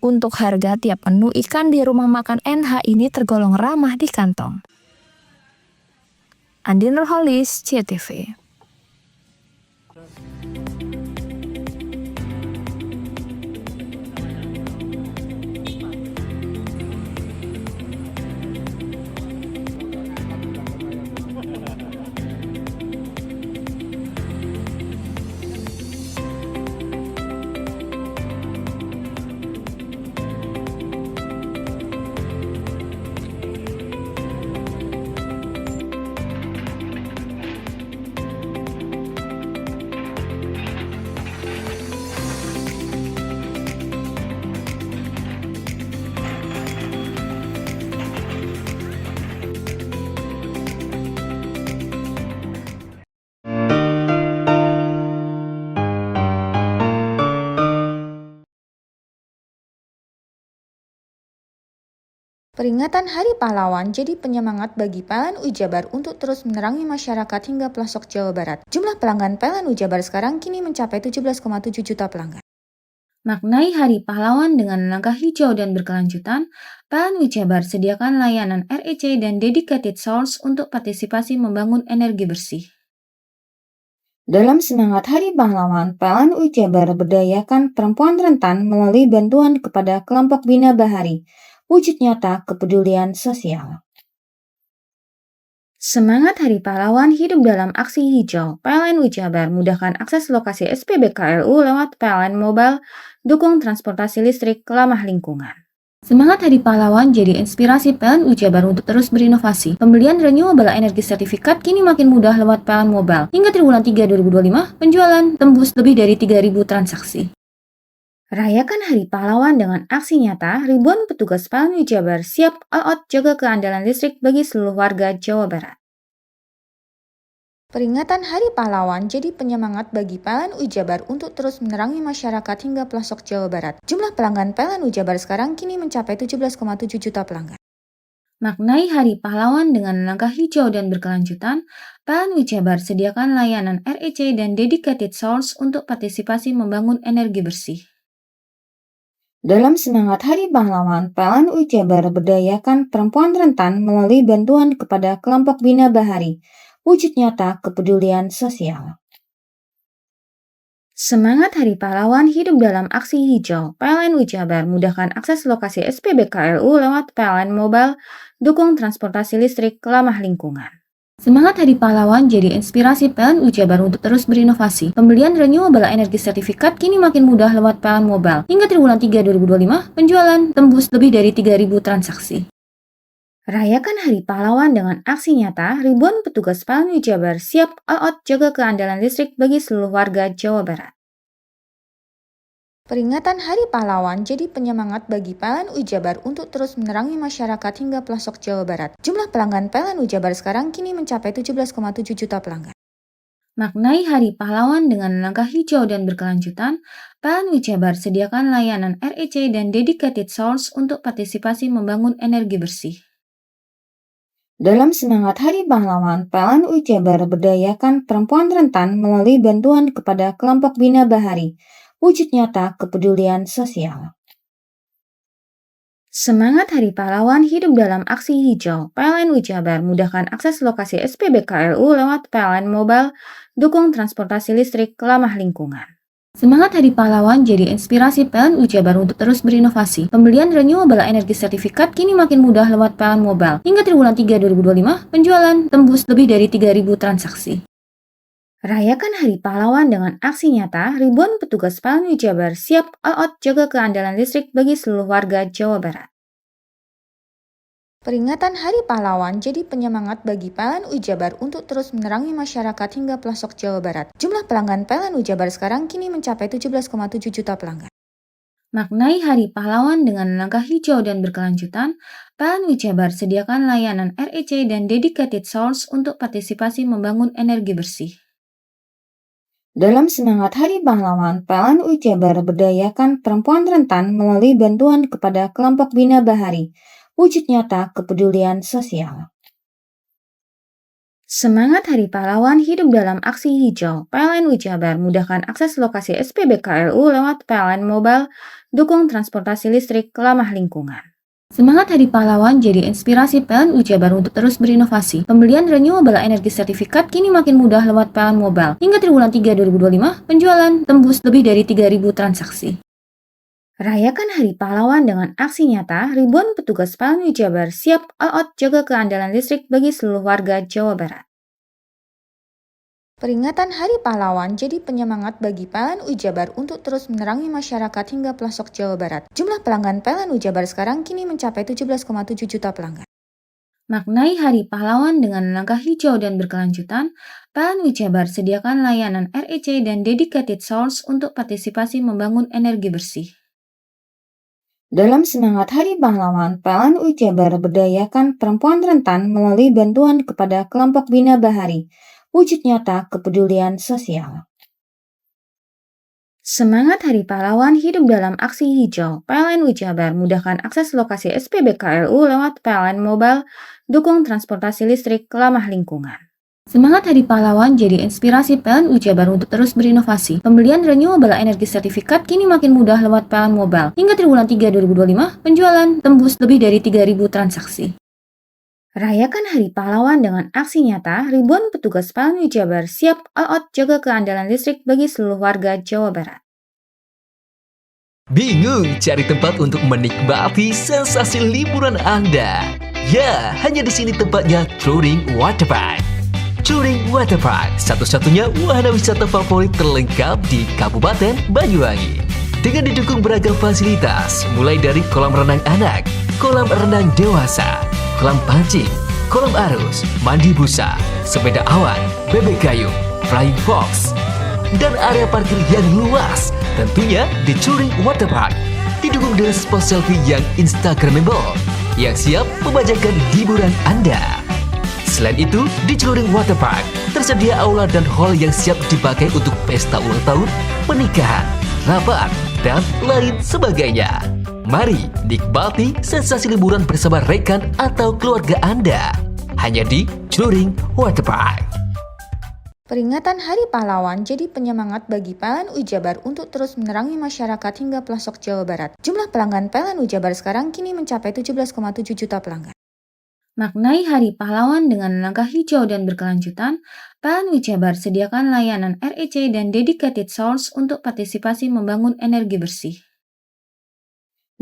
Untuk harga, tiap menu ikan di Rumah Makan NH ini tergolong ramah di kantong. Andi Nurholis, CTV. Peringatan Hari Pahlawan jadi penyemangat bagi PLN Ujabar untuk terus menerangi masyarakat hingga pelosok Jawa Barat. Jumlah pelanggan PLN Ujabar sekarang kini mencapai 17,7 juta pelanggan. Maknai Hari Pahlawan dengan langkah hijau dan berkelanjutan, PLN Ujabar sediakan layanan REC dan dedicated source untuk partisipasi membangun energi bersih. Dalam semangat Hari Pahlawan, PLN Ujabar berdayakan perempuan rentan melalui bantuan kepada kelompok Bina Bahari, wujud nyata kepedulian sosial. Semangat Hari Pahlawan hidup dalam aksi hijau. PLN Ujabar mudahkan akses lokasi SPBKLU lewat PLN Mobile, dukung transportasi listrik ramah lingkungan. Semangat Hari Pahlawan jadi inspirasi PLN Ujabar untuk terus berinovasi. Pembelian renewable energy sertifikat kini makin mudah lewat PLN Mobile. Hingga triwulan 3 2025, penjualan tembus lebih dari 3.000 transaksi. Rayakan Hari Pahlawan dengan aksi nyata, ribuan petugas PLN Ujabar siap all out jaga keandalan listrik bagi seluruh warga Jawa Barat. Peringatan Hari Pahlawan jadi penyemangat bagi PLN Ujabar untuk terus menerangi masyarakat hingga pelosok Jawa Barat. Jumlah pelanggan PLN Ujabar sekarang kini mencapai 17,7 juta pelanggan. Maknai Hari Pahlawan dengan langkah hijau dan berkelanjutan, PLN Ujabar sediakan layanan REC dan dedicated source untuk partisipasi membangun energi bersih. Dalam semangat Hari Pahlawan, PLN Ujabar berdayakan perempuan rentan melalui bantuan kepada kelompok Bina Bahari, wujud nyata kepedulian sosial. Semangat Hari Pahlawan hidup dalam aksi hijau. PLN Ujabar mudahkan akses lokasi SPBKLU lewat PLN Mobile, dukung transportasi listrik ramah lingkungan. Semangat Hari Pahlawan jadi inspirasi PLN Ujabar untuk terus berinovasi. Pembelian renewable energy sertifikat kini makin mudah lewat PLN Mobile. Hingga triwulan 3 2025, penjualan tembus lebih dari 3.000 transaksi. Rayakan Hari Pahlawan dengan aksi nyata, ribuan petugas PLN Ujabar siap all out jaga keandalan listrik bagi seluruh warga Jawa Barat. Peringatan Hari Pahlawan jadi penyemangat bagi PLN Ujabar untuk terus menerangi masyarakat hingga pelosok Jawa Barat. Jumlah pelanggan PLN Ujabar sekarang kini mencapai 17,7 juta pelanggan. Maknai Hari Pahlawan dengan langkah hijau dan berkelanjutan, PLN Ujabar sediakan layanan REC dan dedicated source untuk partisipasi membangun energi bersih. Dalam semangat Hari Pahlawan, PLN Ujabar berdayakan perempuan rentan melalui bantuan kepada kelompok Bina Bahari, wujud nyata kepedulian sosial. Semangat Hari Pahlawan hidup dalam aksi hijau. PLN Ujabar mudahkan akses lokasi SPBKLU lewat PLN Mobile, dukung transportasi listrik ramah lingkungan. Semangat Hari Pahlawan jadi inspirasi PLN Ujabar untuk terus berinovasi. Pembelian renewable energy sertifikat kini makin mudah lewat PLN Mobile. Hingga triwulan 3 2025, penjualan tembus lebih dari 3.000 transaksi. Rayakan Hari Pahlawan dengan aksi nyata, ribuan petugas PLN Ujabar siap all out jaga keandalan listrik bagi seluruh warga Jawa Barat. Peringatan Hari Pahlawan jadi penyemangat bagi PLN Ujabar untuk terus menerangi masyarakat hingga pelosok Jawa Barat. Jumlah pelanggan PLN Ujabar sekarang kini mencapai 17,7 juta pelanggan. Maknai Hari Pahlawan dengan langkah hijau dan berkelanjutan, PLN Ujabar sediakan layanan REC dan dedicated source untuk partisipasi membangun energi bersih. Dalam semangat Hari Pahlawan, PLN Ujabar berdayakan perempuan rentan melalui bantuan kepada kelompok Bina Bahari, wujud nyata kepedulian sosial. Semangat Hari Pahlawan hidup dalam aksi hijau. PLN Ujabar mudahkan akses lokasi SPBKLU lewat PLN Mobile, dukung transportasi listrik ramah lingkungan. Semangat Hari Pahlawan jadi inspirasi PLN Ujabar untuk terus berinovasi. Pembelian renewable energy sertifikat kini makin mudah lewat PLN Mobile. Hingga triwulan 3 2025, penjualan tembus lebih dari 3.000 transaksi. Rayakan Hari Pahlawan dengan aksi nyata, ribuan petugas PLN Ujabar siap all out jaga keandalan listrik bagi seluruh warga Jawa Barat. Peringatan Hari Pahlawan jadi penyemangat bagi PLN Ujabar untuk terus menerangi masyarakat hingga pelosok Jawa Barat. Jumlah pelanggan PLN Ujabar sekarang kini mencapai 17,7 juta pelanggan. Maknai Hari Pahlawan dengan langkah hijau dan berkelanjutan, PLN Ujabar sediakan layanan REC dan dedicated source untuk partisipasi membangun energi bersih. Dalam semangat Hari Pahlawan, PLN Ujabar berdayakan perempuan rentan melalui bantuan kepada kelompok Bina Bahari, wujud nyata kepedulian sosial. Semangat Hari Pahlawan hidup dalam aksi hijau. PLN Jabar mudahkan akses lokasi SPBKLU lewat PLN Mobile, dukung transportasi listrik, ramah lingkungan. Semangat Hari Pahlawan jadi inspirasi PLN Jabar untuk terus berinovasi. Pembelian renewable energi sertifikat kini makin mudah lewat PLN Mobile. Hingga triwulan 3 2025, penjualan tembus lebih dari 3.000 transaksi. Rayakan Hari Pahlawan dengan aksi nyata, ribuan petugas PLN Jabar siap all out jaga keandalan listrik bagi seluruh warga Jawa Barat. Bingung cari tempat untuk menikmati sensasi liburan Anda? Ya, hanya di sini tempatnya Touring Waterpark. Touring Waterpark, satu-satunya wahana wisata favorit terlengkap di Kabupaten Banyuwangi. Dengan didukung beragam fasilitas, mulai dari kolam renang anak, kolam renang dewasa, kolam pancing, kolam arus, mandi busa, sepeda awan, bebek gayung, flying fox, dan area parkir yang luas. Tentunya di Touring Waterpark didukung dengan spot selfie yang instagramable yang siap membajakan hiburan Anda. Selain itu, di Touring Waterpark tersedia aula dan hall yang siap dipakai untuk pesta ulang tahun, pernikahan, rapat, dan lain sebagainya. Mari nikmati sensasi liburan bersama rekan atau keluarga Anda hanya di Touring Waterpark. Peringatan Hari Pahlawan jadi penyemangat bagi PLN Jabar untuk terus menerangi masyarakat hingga pelosok Jawa Barat. Jumlah pelanggan PLN Jabar sekarang kini mencapai 17,7 juta pelanggan. Maknai Hari Pahlawan dengan langkah hijau dan berkelanjutan, PLN Jabar sediakan layanan REC dan dedicated source untuk partisipasi membangun energi bersih.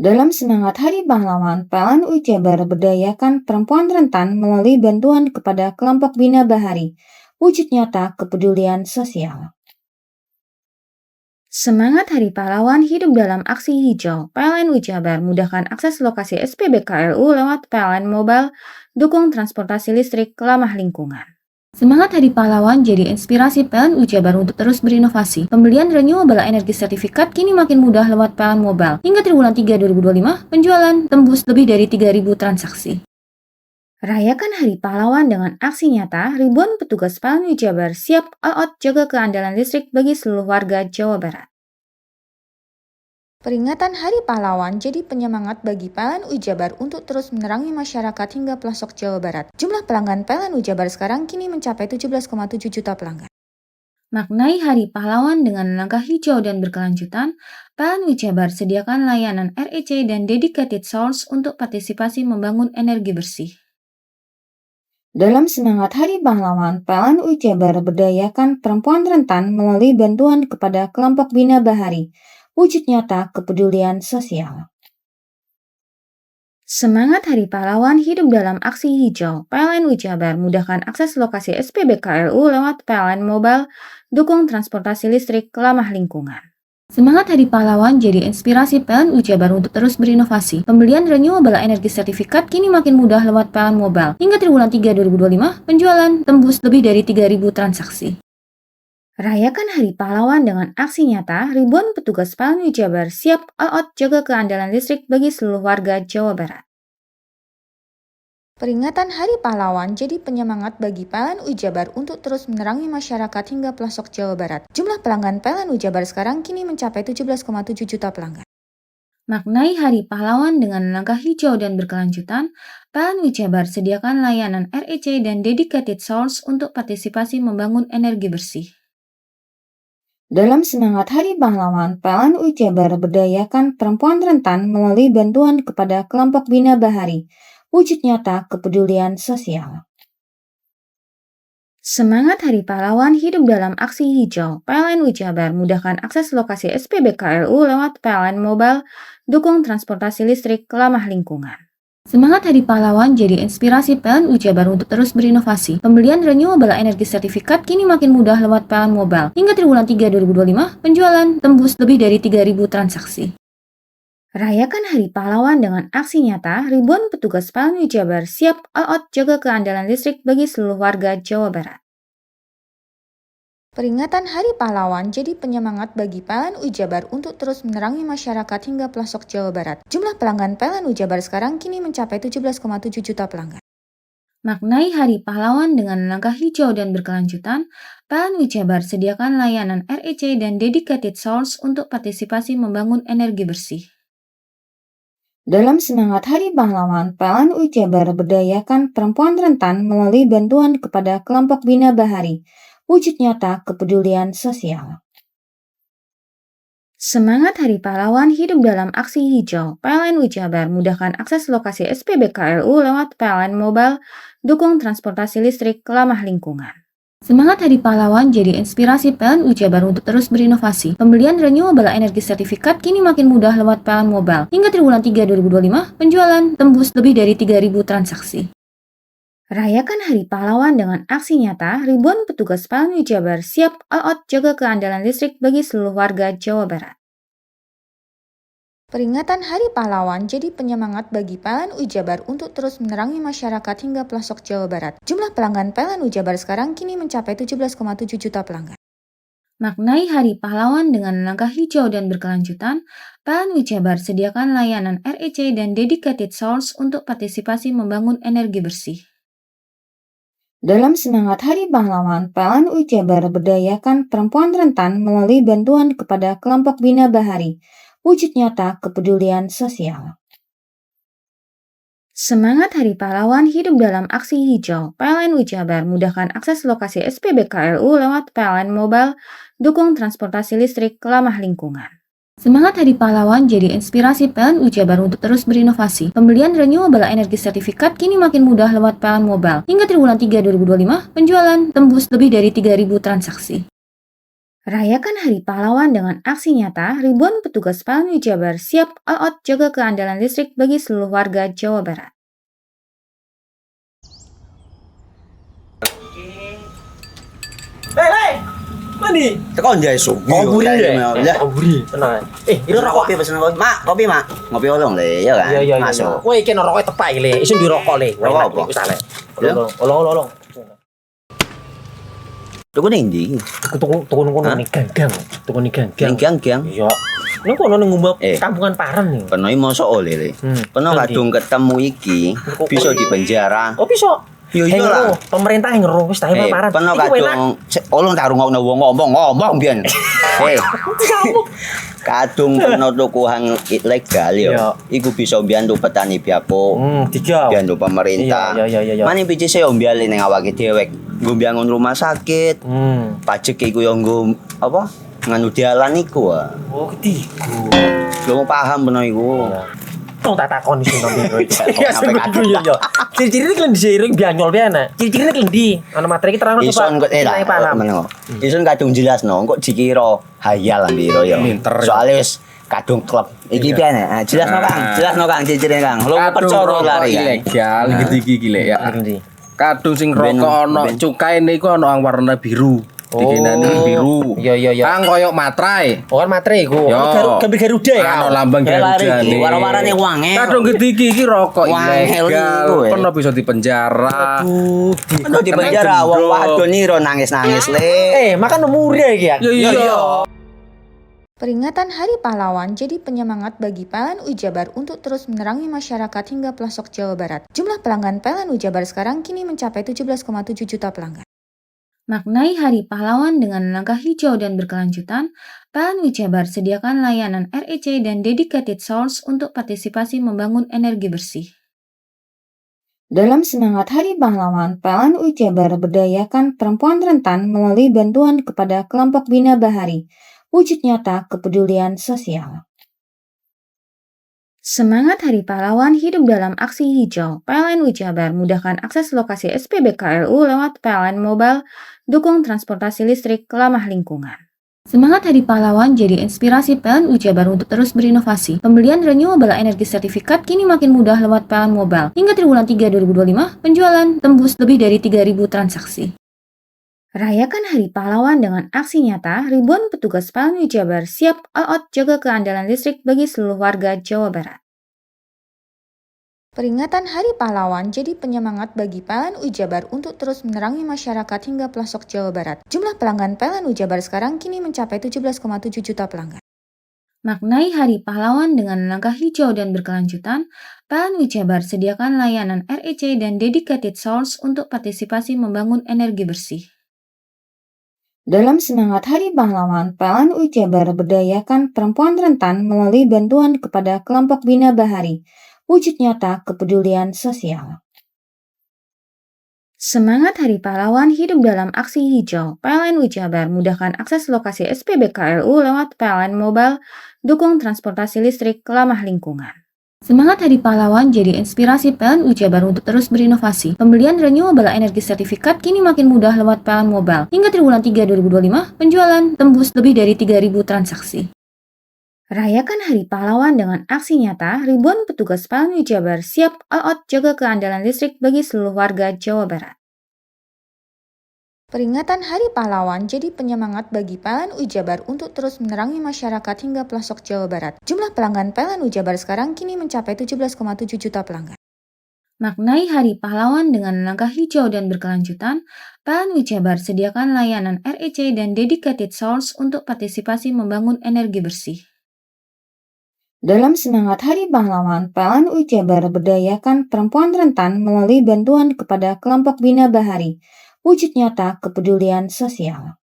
Dalam semangat Hari Pahlawan, PLN Jabar berdayakan perempuan rentan melalui bantuan kepada kelompok Bina Bahari. Wujud nyata kepedulian sosial. Semangat Hari Pahlawan hidup dalam aksi hijau. PLN Jabar mudahkan akses lokasi SPBKLU lewat PLN Mobile, dukung transportasi listrik, ramah lingkungan. Semangat Hari Pahlawan jadi inspirasi PLN Jabar untuk terus berinovasi. Pembelian renewable energi sertifikat kini makin mudah lewat PLN Mobile. Hingga triwulan 3 2025, penjualan tembus lebih dari 3.000 transaksi. Rayakan Hari Pahlawan dengan aksi nyata, ribuan petugas PLN Jabar siap all out jaga keandalan listrik bagi seluruh warga Jawa Barat. Peringatan Hari Pahlawan jadi penyemangat bagi PLN Jabar untuk terus menerangi masyarakat hingga pelosok Jawa Barat. Jumlah pelanggan PLN Jabar sekarang kini mencapai 17,7 juta pelanggan. Maknai Hari Pahlawan dengan langkah hijau dan berkelanjutan, PLN Jabar sediakan layanan REC dan dedicated source untuk partisipasi membangun energi bersih. Dalam semangat Hari Pahlawan, PLN Jabar berdayakan perempuan rentan melalui bantuan kepada kelompok Bina Bahari. Wujud nyata kepedulian sosial. Semangat Hari Pahlawan hidup dalam aksi hijau. PLN Jabar mudahkan akses lokasi SPBKLU lewat PLN Mobile, dukung transportasi listrik, ramah lingkungan. Semangat Hari Pahlawan jadi inspirasi PLN Jabar untuk terus berinovasi. Pembelian renewable energi sertifikat kini makin mudah lewat PLN Mobile. Hingga triwulan 3 2025, penjualan tembus lebih dari 3.000 transaksi. Rayakan Hari Pahlawan dengan aksi nyata, ribuan petugas PLN Jabar siap all out jaga keandalan listrik bagi seluruh warga Jawa Barat. Peringatan Hari Pahlawan jadi penyemangat bagi PLN Jabar untuk terus menerangi masyarakat hingga pelosok Jawa Barat. Jumlah pelanggan PLN Jabar sekarang kini mencapai 17,7 juta pelanggan. Maknai Hari Pahlawan dengan langkah hijau dan berkelanjutan, PLN Jabar sediakan layanan REC dan dedicated source untuk partisipasi membangun energi bersih. Dalam semangat Hari Pahlawan, PLN Jabar berdayakan perempuan rentan melalui bantuan kepada kelompok Bina Bahari. Wujud nyata kepedulian sosial. Semangat Hari Pahlawan hidup dalam aksi hijau. PLN Jabar mudahkan akses lokasi SPBKLU lewat PLN Mobile, dukung transportasi listrik, ramah lingkungan. Semangat Hari Pahlawan jadi inspirasi PLN Jabar untuk terus berinovasi. Pembelian renewable energi sertifikat kini makin mudah lewat PLN Mobile. Hingga triwulan 3 2025, penjualan tembus lebih dari 3.000 transaksi. Rayakan Hari Pahlawan dengan aksi nyata, ribuan petugas PLN Jabar siap all out jaga keandalan listrik bagi seluruh warga Jawa Barat. Peringatan Hari Pahlawan jadi penyemangat bagi PLN Jabar untuk terus menerangi masyarakat hingga pelosok Jawa Barat. Jumlah pelanggan PLN Jabar sekarang kini mencapai 17,7 juta pelanggan. Maknai Hari Pahlawan dengan langkah hijau dan berkelanjutan, PLN Ujabar sediakan layanan REC dan dedicated source untuk partisipasi membangun energi bersih. Dalam semangat Hari Pahlawan, PLN Ujabar berdayakan perempuan rentan melalui bantuan kepada kelompok Bina Bahari, wujud nyata kepedulian sosial. Semangat Hari Pahlawan hidup dalam aksi hijau. PLN Ujabar mudahkan akses lokasi SPBKLU lewat PLN Mobile, dukung transportasi listrik ramah lingkungan. Semangat Hari Pahlawan jadi inspirasi PLN Ujabar untuk terus berinovasi. Pembelian renewable energy sertifikat kini makin mudah lewat PLN Mobile. Hingga triwulan 3 2025, penjualan tembus lebih dari 3.000 transaksi. Rayakan Hari Pahlawan dengan aksi nyata, ribuan petugas PLN Ujabar siap all out jaga keandalan listrik bagi seluruh warga Jawa Barat. Peringatan Hari Pahlawan jadi penyemangat bagi PLN Ujabar untuk terus menerangi masyarakat hingga pelosok Jawa Barat. Jumlah pelanggan PLN Ujabar sekarang kini mencapai 17,7 juta pelanggan. Maknai Hari Pahlawan dengan langkah hijau dan berkelanjutan, PLN Ujabar sediakan layanan REC dan dedicated source untuk partisipasi membangun energi bersih. Dalam semangat Hari Pahlawan, PLN Ujabar berdayakan perempuan rentan melalui bantuan kepada kelompok Bina Bahari, wujud nyata kepedulian sosial. Semangat Hari Pahlawan hidup dalam aksi hijau. PLN Ujabar mudahkan akses lokasi SPBKLU lewat PLN Mobile, dukung transportasi listrik ramah lingkungan. Semangat Hari Pahlawan jadi inspirasi PLN Ujabar untuk terus berinovasi. Pembelian renewable energy sertifikat kini makin mudah lewat PLN Mobile. Hingga triwulan 3 2025, penjualan tembus lebih dari 3.000 transaksi. Rayakan Hari Pahlawan dengan aksi nyata, ribuan petugas PLN Ujabar siap all out jaga keandalan listrik bagi seluruh warga Jawa Barat. Hei! Mandi. Tekan jaya su. Oburi ya. Oburi. Tenang. Ini rokok. Kopi pesen kopi. Mak, kopi mak. Ngopi olong le, ya kan? Iya. Masuk. Kowe iki rokoknya tepak iki le. Isin dirokok le. Rokok apa? Wis ale. Olong. Tuku ning ndi? Tuku ngono ning ganggang. Tuku ning ganggang. Ning gang. Iya. Ning kono ning ngumbar kampungan Paren nih. Kena mosok oleh le. Kena kadung ketemu iki bisa dipenjara. Oh bisa. Yo iya lah. Pemerintah yang ngeru wis tahe Paren. Kena kadung olong tak rungokno wong ngomong biyen. Kadung kena tukuhan ilegal ya. Iku bisa mbiyantu petani biapo. Mbiyantu pemerintah. Iya. Mane picise yo mbiale ning awake dhewek. Nggo mbangun rumah sakit. Pajak iku yo nggo apa? Nganu dalan iku. Oh, ketiku. Lu paham bener iku. Tong tak takon sing nang biro iki. Ya yo. Ciri-ciri iki diseiring bianyol piye ana. Ciri-ciri iki ndi? Ana materi iki terang Ison kok meneng. Ison kadung jelasno, kok dikira hayal nang biro yo. Soale wis kadung klub. Iki piye nek? Jelasno Kang, ciri-ciri Kang. Lu percaya lari ilegal iki lek ya. Kadung sing rokok ana cukae niku ana warna biru. Dikenani biru. Iya. Kang koyo matrai. Oh, kan matrai iku. Gambar Garuda ya. Ana lambang Garuda. Warna-warnane wange. Kadung gedhi iki rokok ilegal. Pernah bisa dipenjara. Aduh, dipenjara wong wadon iro nangis-nangis le. Makan murah iki ya. Iya. Peringatan Hari Pahlawan jadi penyemangat bagi PLN Ujabar untuk terus menerangi masyarakat hingga pelosok Jawa Barat. Jumlah pelanggan PLN Ujabar sekarang kini mencapai 17,7 juta pelanggan. Maknai Hari Pahlawan dengan langkah hijau dan berkelanjutan, PLN Ujabar sediakan layanan REC dan dedicated source untuk partisipasi membangun energi bersih. Dalam semangat Hari Pahlawan, PLN Ujabar berdayakan perempuan rentan melalui bantuan kepada kelompok Bina Bahari, wujud nyata kepedulian sosial. Semangat Hari Pahlawan hidup dalam aksi hijau. PLN Ujabar mudahkan akses lokasi SPBKLU lewat PLN Mobile, dukung transportasi listrik ramah lingkungan. Semangat Hari Pahlawan jadi inspirasi PLN Ujabar untuk terus berinovasi. Pembelian renewable energy sertifikat kini makin mudah lewat PLN Mobile. Hingga triwulan 3 2025, penjualan tembus lebih dari 3.000 transaksi. Rayakan Hari Pahlawan dengan aksi nyata, ribuan petugas PLN Ujabar siap all out jaga keandalan listrik bagi seluruh warga Jawa Barat. Peringatan Hari Pahlawan jadi penyemangat bagi PLN Ujabar untuk terus menerangi masyarakat hingga pelosok Jawa Barat. Jumlah pelanggan PLN Ujabar sekarang kini mencapai 17,7 juta pelanggan. Maknai Hari Pahlawan dengan langkah hijau dan berkelanjutan, PLN Jabar sediakan layanan REC dan dedicated source untuk partisipasi membangun energi bersih. Dalam semangat Hari Pahlawan, PLN Jabar berdayakan perempuan rentan melalui bantuan kepada kelompok Bina Bahari, wujud nyata kepedulian sosial. Semangat Hari Pahlawan hidup dalam aksi hijau. PLN Jabar mudahkan akses lokasi SPBKLU lewat PLN Mobile, dukung transportasi listrik ramah lingkungan. Semangat Hari Pahlawan jadi inspirasi PLN Jabar untuk terus berinovasi. Pembelian renewable energy sertifikat kini makin mudah lewat PLN Mobile. Hingga triwulan 3 2025, penjualan tembus lebih dari 3.000 transaksi. Rayakan Hari Pahlawan dengan aksi nyata, ribuan petugas PLN Jabar siap all out jaga keandalan listrik bagi seluruh warga Jawa Barat. Peringatan Hari Pahlawan jadi penyemangat bagi PLN Jabar untuk terus menerangi masyarakat hingga pelosok Jawa Barat. Jumlah pelanggan PLN Jabar sekarang kini mencapai 17,7 juta pelanggan. Maknai Hari Pahlawan dengan langkah hijau dan berkelanjutan, PLN Jabar sediakan layanan REC dan dedicated source untuk partisipasi membangun energi bersih. Dalam semangat Hari Pahlawan, PLN Jabar berdayakan perempuan rentan melalui bantuan kepada kelompok Bina Bahari, wujud nyata kepedulian sosial.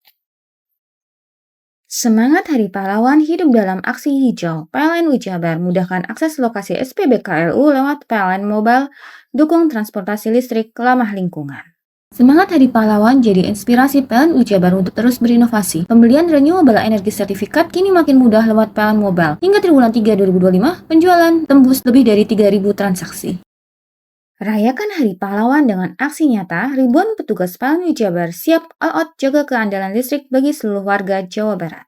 Semangat Hari Pahlawan hidup dalam aksi hijau. PLN Jabar mudahkan akses lokasi SPBKLU lewat PLN Mobile, dukung transportasi listrik ramah lingkungan. Semangat Hari Pahlawan jadi inspirasi PLN Jabar untuk terus berinovasi. Pembelian renewable energy sertifikat kini makin mudah lewat PLN Mobile. Hingga triwulan 3 2025, penjualan tembus lebih dari 3.000 transaksi. Rayakan Hari Pahlawan dengan aksi nyata, ribuan petugas PLN Jabar siap all out jaga keandalan listrik bagi seluruh warga Jawa Barat.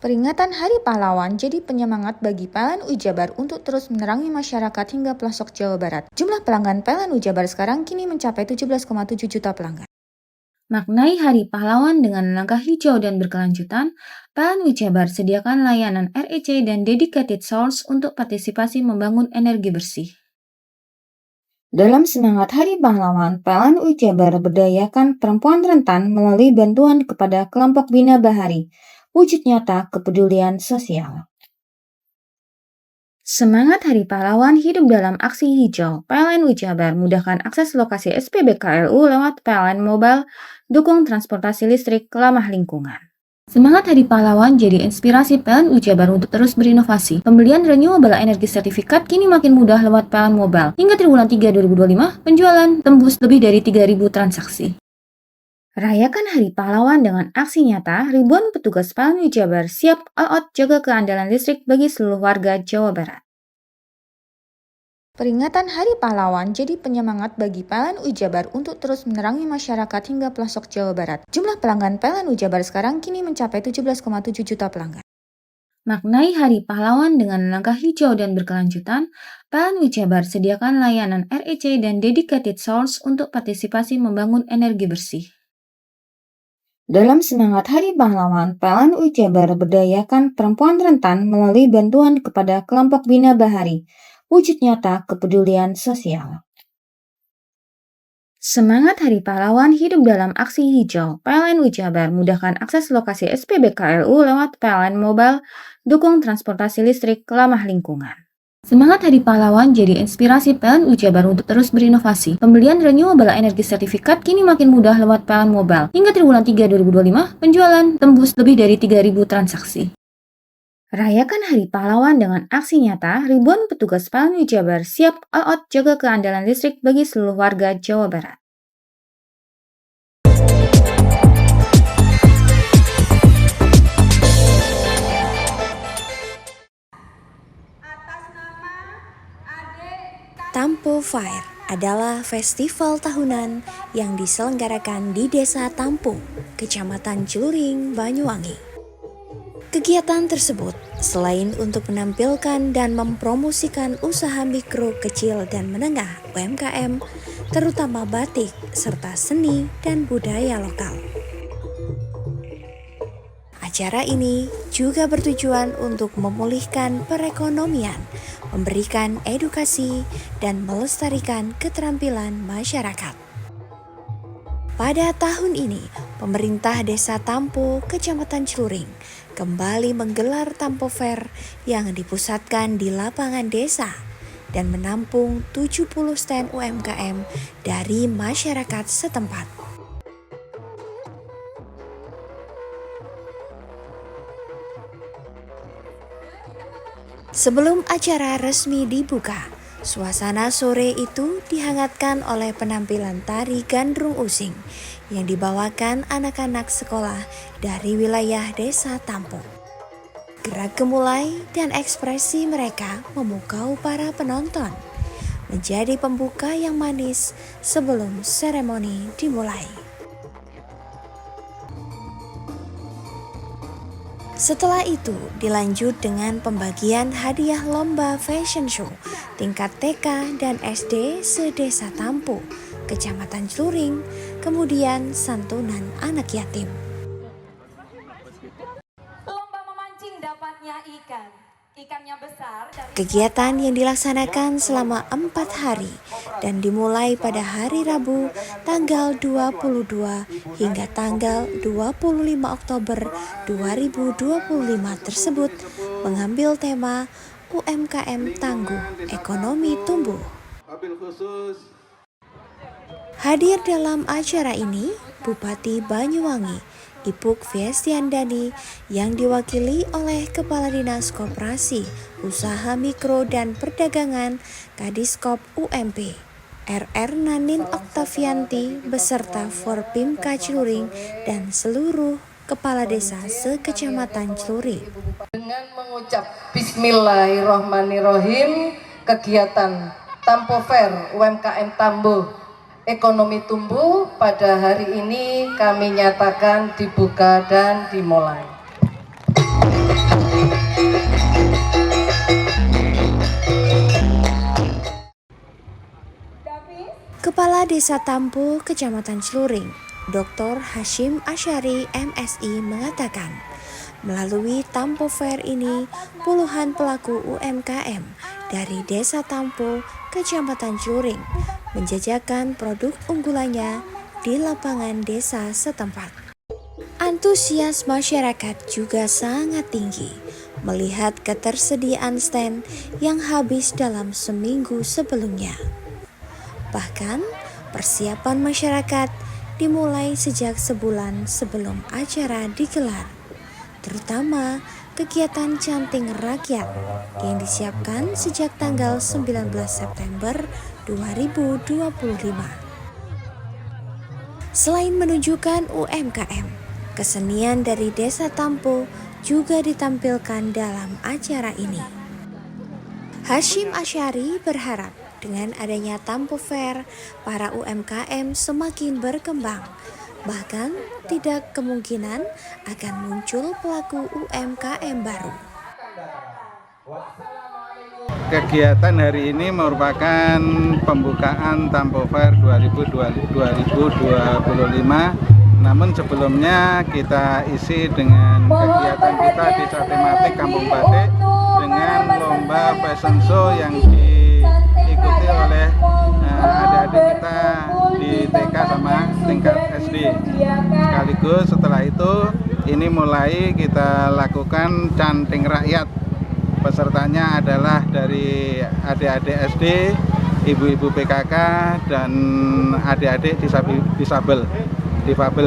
Peringatan Hari Pahlawan jadi penyemangat bagi PLN Jabar untuk terus menerangi masyarakat hingga pelosok Jawa Barat. Jumlah pelanggan PLN Jabar sekarang kini mencapai 17,7 juta pelanggan. Maknai Hari Pahlawan dengan langkah hijau dan berkelanjutan, PLN Jabar sediakan layanan REC dan dedicated source untuk partisipasi membangun energi bersih. Dalam semangat Hari Pahlawan, PLN Jabar berdayakan perempuan rentan melalui bantuan kepada kelompok Bina Bahari, wujud nyata kepedulian sosial. Semangat Hari Pahlawan hidup dalam aksi hijau. PLN Jabar mudahkan akses lokasi SPBKLU lewat PLN Mobile, dukung transportasi listrik ramah lingkungan. Semangat Hari Pahlawan jadi inspirasi PLN Jabar untuk terus berinovasi. Pembelian renewable energy sertifikat kini makin mudah lewat PLN Mobile. Hingga triwulan 3 2025, penjualan tembus lebih dari 3.000 transaksi. Rayakan Hari Pahlawan dengan aksi nyata, ribuan petugas PLN Jabar siap all out jaga keandalan listrik bagi seluruh warga Jawa Barat. Peringatan Hari Pahlawan jadi penyemangat bagi PLN Jabar untuk terus menerangi masyarakat hingga pelosok Jawa Barat. Jumlah pelanggan PLN Jabar sekarang kini mencapai 17,7 juta pelanggan. Maknai Hari Pahlawan dengan langkah hijau dan berkelanjutan, PLN Jabar sediakan layanan REC dan dedicated source untuk partisipasi membangun energi bersih. Dalam semangat Hari Pahlawan, PLN Jabar berdayakan perempuan rentan melalui bantuan kepada kelompok Bina Bahari, wujud nyata kepedulian sosial. Semangat Hari Pahlawan hidup dalam aksi hijau. PLN Jabar mudahkan akses lokasi SPBKLU lewat PLN Mobile, dukung transportasi listrik ramah lingkungan. Semangat Hari Pahlawan jadi inspirasi PLN Jabar untuk terus berinovasi. Pembelian renewable energy sertifikat kini makin mudah lewat PLN Mobile. Hingga triwulan 3 2025, penjualan tembus lebih dari 3.000 transaksi. Rayakan Hari Pahlawan dengan aksi nyata, ribuan petugas PLN Jabar siap all out jaga keandalan listrik bagi seluruh warga Jawa Barat. Tampo Fair adalah festival tahunan yang diselenggarakan di Desa Tampo, Kecamatan Celuring, Banyuwangi. Kegiatan tersebut selain untuk menampilkan dan mempromosikan usaha mikro, kecil, dan menengah UMKM, terutama batik, serta seni dan budaya lokal. Acara ini juga bertujuan untuk memulihkan perekonomian, memberikan edukasi, dan melestarikan keterampilan masyarakat. Pada tahun ini, pemerintah Desa Tampo, Kecamatan Celuring, kembali menggelar Tampo Fair yang dipusatkan di lapangan desa dan menampung 70 stand UMKM dari masyarakat setempat. Sebelum acara resmi dibuka, suasana sore itu dihangatkan oleh penampilan tari gandrung using yang dibawakan anak-anak sekolah dari wilayah Desa Tampo. Gerak gemulai dan ekspresi mereka memukau para penonton, menjadi pembuka yang manis sebelum seremoni dimulai. Setelah itu dilanjut dengan pembagian hadiah lomba fashion show tingkat TK dan SD se-Desa Tampo, Kecamatan Celuring, kemudian santunan anak yatim. Lomba memancing dapatnya ikan. Ikannya besar. Kegiatan yang dilaksanakan selama 4 hari dan dimulai pada hari Rabu tanggal 22 hingga tanggal 25 Oktober 2025 tersebut mengambil tema UMKM Tangguh Ekonomi Tumbuh. Hadir dalam acara ini Bupati Banyuwangi Ipuk Fiestiandani yang diwakili oleh Kepala Dinas Koperasi, Usaha Mikro dan Perdagangan Kadiskop UMP, RR Nanin Oktavianti beserta Forpimka Celuring dan seluruh Kepala Desa se-Kecamatan Celuring. Dengan mengucap Bismillahirrohmanirrohim, kegiatan Tampo Fair UMKM Tangguh Ekonomi Tumbuh pada hari ini kami nyatakan dibuka dan dimulai. Kepala Desa Tampo, Kecamatan Celuring, Dr. Hashim Asyari MSI mengatakan, melalui Tampo Fair ini puluhan pelaku UMKM dari Desa Tampo, Kecamatan Celuring menjajakan produk unggulannya di lapangan desa setempat. Antusias masyarakat juga sangat tinggi melihat ketersediaan stand yang habis dalam seminggu sebelumnya. Bahkan persiapan masyarakat dimulai sejak sebulan sebelum acara digelar, terutama kegiatan canting rakyat yang disiapkan sejak tanggal 19 September 2025. Selain menunjukkan UMKM, kesenian dari Desa Tampo juga ditampilkan dalam acara ini. Hashim Asyari berharap dengan adanya Tampo Fair, para UMKM semakin berkembang. Bahkan tidak kemungkinan akan muncul pelaku UMKM baru. Kegiatan hari ini merupakan pembukaan Tampo Fair 2025. Namun sebelumnya kita isi dengan kegiatan kita di tematik Kampung Batik dengan lomba fashion show yang diikuti oleh adik-adik kita di TK sama tingkat SD. Sekaligus setelah itu ini mulai kita lakukan canting rakyat. Pesertanya adalah dari adik-adik SD, ibu-ibu PKK dan adik-adik difabel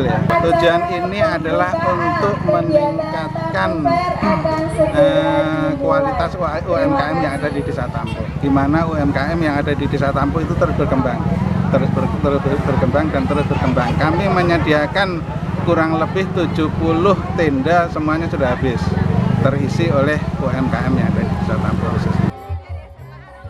ya. Tujuan ini adalah untuk meningkatkan kualitas UMKM yang ada di Desa Tampo. Di mana UMKM yang ada di Desa Tampo itu terus berkembang dan terus berkembang. Kami menyediakan kurang lebih 70 tenda, semuanya sudah habis, terisi oleh UMKM yang ada di Desa Tampo khususnya.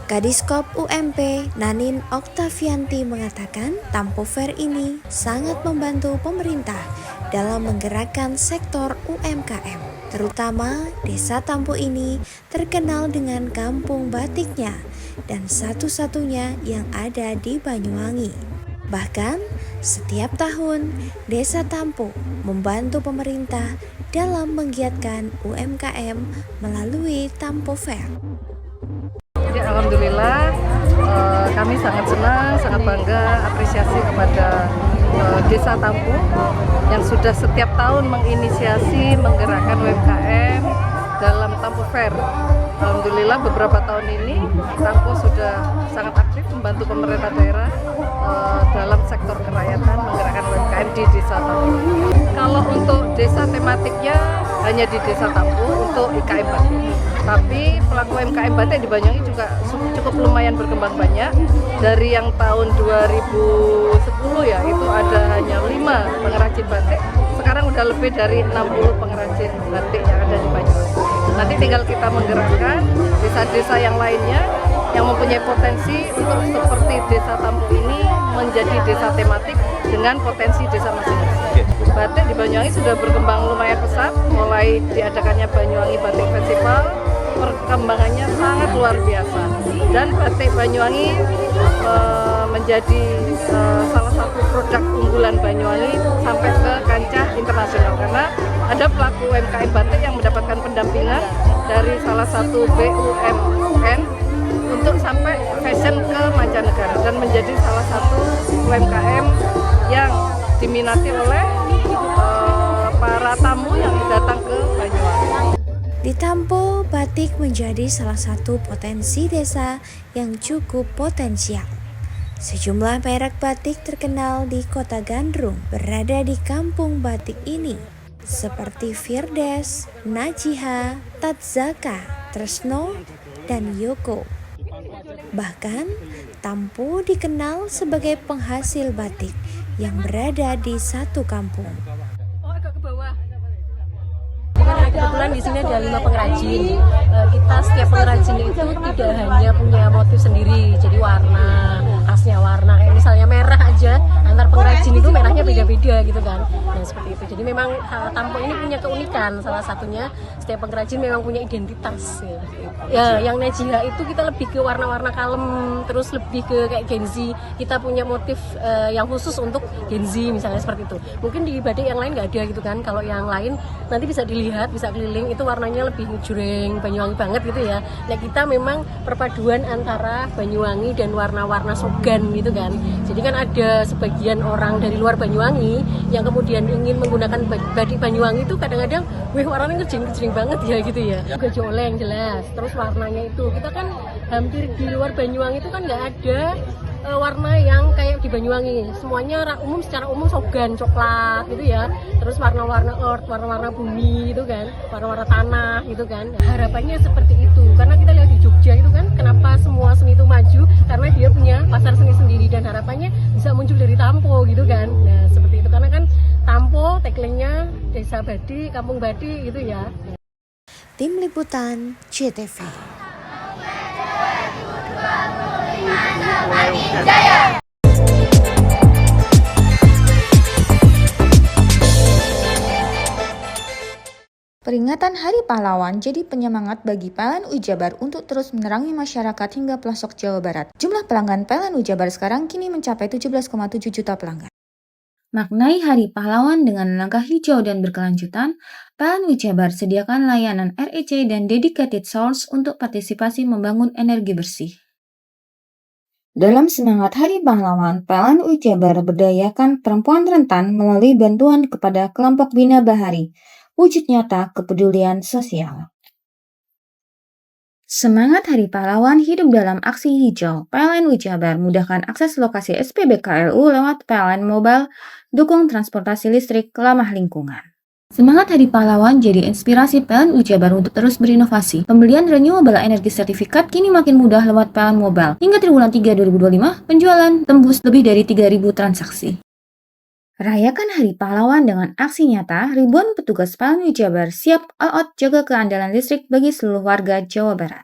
Kadiskop UMP Nanin Oktavianti mengatakan Tampo Fair ini sangat membantu pemerintah dalam menggerakkan sektor UMKM. Terutama Desa Tampo ini terkenal dengan kampung batiknya dan satu-satunya yang ada di Banyuwangi. Bahkan setiap tahun Desa Tampo membantu pemerintah dalam menggiatkan UMKM melalui Tampo Fair. Jadi alhamdulillah kami sangat senang, sangat bangga, apresiasi kepada Desa Tampo yang sudah setiap tahun menginisiasi menggerakkan UMKM dalam Tampo Fair. Alhamdulillah beberapa tahun ini Tampo sudah sangat aktif membantu pemerintah daerah dalam sektor kerakyatan menggerakkan UMKM di Desa Tampo. Kalau untuk desa tematiknya hanya di Desa Tampo untuk IKM Batik. Tapi pelaku UMKM Batik di Banyuwangi juga cukup lumayan berkembang banyak. Dari yang tahun 2010 ya itu ada hanya 5 pengrajin batik. Sekarang udah lebih dari 60 pengrajin batik yang ada di Banyuwangi. Nanti tinggal kita menggerakkan desa-desa yang lainnya yang mempunyai potensi untuk seperti Desa Tampo ini menjadi desa tematik dengan potensi desa masing-masing. Batik di Banyuwangi sudah berkembang lumayan pesat, mulai diadakannya Banyuwangi Batik Festival, perkembangannya sangat luar biasa. Dan batik Banyuwangi menjadi salah satu produk unggulan Banyuwangi sampai ke kancah internasional karena ada pelaku UMKM batik yang mendapatkan pendampingan dari salah satu BUMN untuk sampai fashion ke mancanegara dan menjadi salah satu UMKM yang diminati oleh para tamu yang datang ke Banyuwangi. Di Tampo, batik menjadi salah satu potensi desa yang cukup potensial. Sejumlah merek batik terkenal di Kota Gandrung berada di kampung batik ini, seperti Firdes, Najiha, Tatzaka, Tresno, dan Yoko. Bahkan, Tampo dikenal sebagai penghasil batik yang berada di satu kampung. Kebetulan di sini ada 5 pengrajin. Kita setiap pengrajin itu tidak hanya punya motif sendiri, jadi warna, khasnya warna. Kayak misalnya merah aja, antar pengrajin itu merahnya beda-beda gitu kan. Nah seperti itu. Jadi memang Tampo ini punya keunikan. Salah satunya setiap pengrajin memang punya identitas. Ya, yang Najiha itu kita lebih ke warna-warna kalem, terus lebih ke kayak Gen Z. Kita punya motif yang khusus untuk Gen Z misalnya seperti itu. Mungkin di batik yang lain nggak ada gitu kan. Kalau yang lain nanti bisa dilihat, bisa keliling, itu warnanya lebih jureng, Banyuwangi banget gitu ya. Nah kita memang perpaduan antara Banyuwangi dan warna-warna sogan gitu kan. Jadi kan ada sebagian orang dari luar Banyuwangi yang kemudian ingin menggunakan batik Banyuwangi itu kadang-kadang, wih warnanya kejring-kejring banget ya gitu ya. Juga joleng jelas, terus warnanya itu kita kan hampir di luar Banyuwangi itu kan nggak ada warna yang kayak di Banyuwangi. Semuanya secara umum sogan, coklat gitu ya. Terus warna-warna earth, warna-warna bumi gitu kan, warna-warna tanah gitu kan. Harapannya seperti itu. Karena kita lihat di Jogja itu kan, kenapa semua seni itu maju? Karena dia punya pasar seni sendiri dan harapannya bisa muncul dari Tampo gitu kan. Nah, seperti itu. Karena kan Tampo tagline-nya Desa Badi, Kampung Badi gitu ya. Tim Liputan CTV. Peringatan Hari Pahlawan jadi penyemangat bagi PLN Ujabar untuk terus menerangi masyarakat hingga pelosok Jawa Barat. Jumlah pelanggan PLN Ujabar sekarang kini mencapai 17,7 juta pelanggan. Maknai Hari Pahlawan dengan langkah hijau dan berkelanjutan, PLN Ujabar sediakan layanan REC dan dedicated source untuk partisipasi membangun energi bersih. Dalam semangat Hari Pahlawan, PLN Ujabar berdayakan perempuan rentan melalui bantuan kepada kelompok Bina Bahari, wujud nyata kepedulian sosial. Semangat Hari Pahlawan hidup dalam aksi hijau. PLN Ujabar mudahkan akses lokasi SPBKLU lewat PLN Mobile, dukung transportasi listrik ramah lingkungan. Semangat Hari Pahlawan jadi inspirasi PLN Ujabar untuk terus berinovasi. Pembelian renewable energy sertifikat kini makin mudah lewat PLN Mobile. Hingga triwulan 3 2025, penjualan tembus lebih dari 3.000 transaksi. Rayakan Hari Pahlawan dengan aksi nyata, ribuan petugas PLN Ujabar siap all out jaga keandalan listrik bagi seluruh warga Jawa Barat.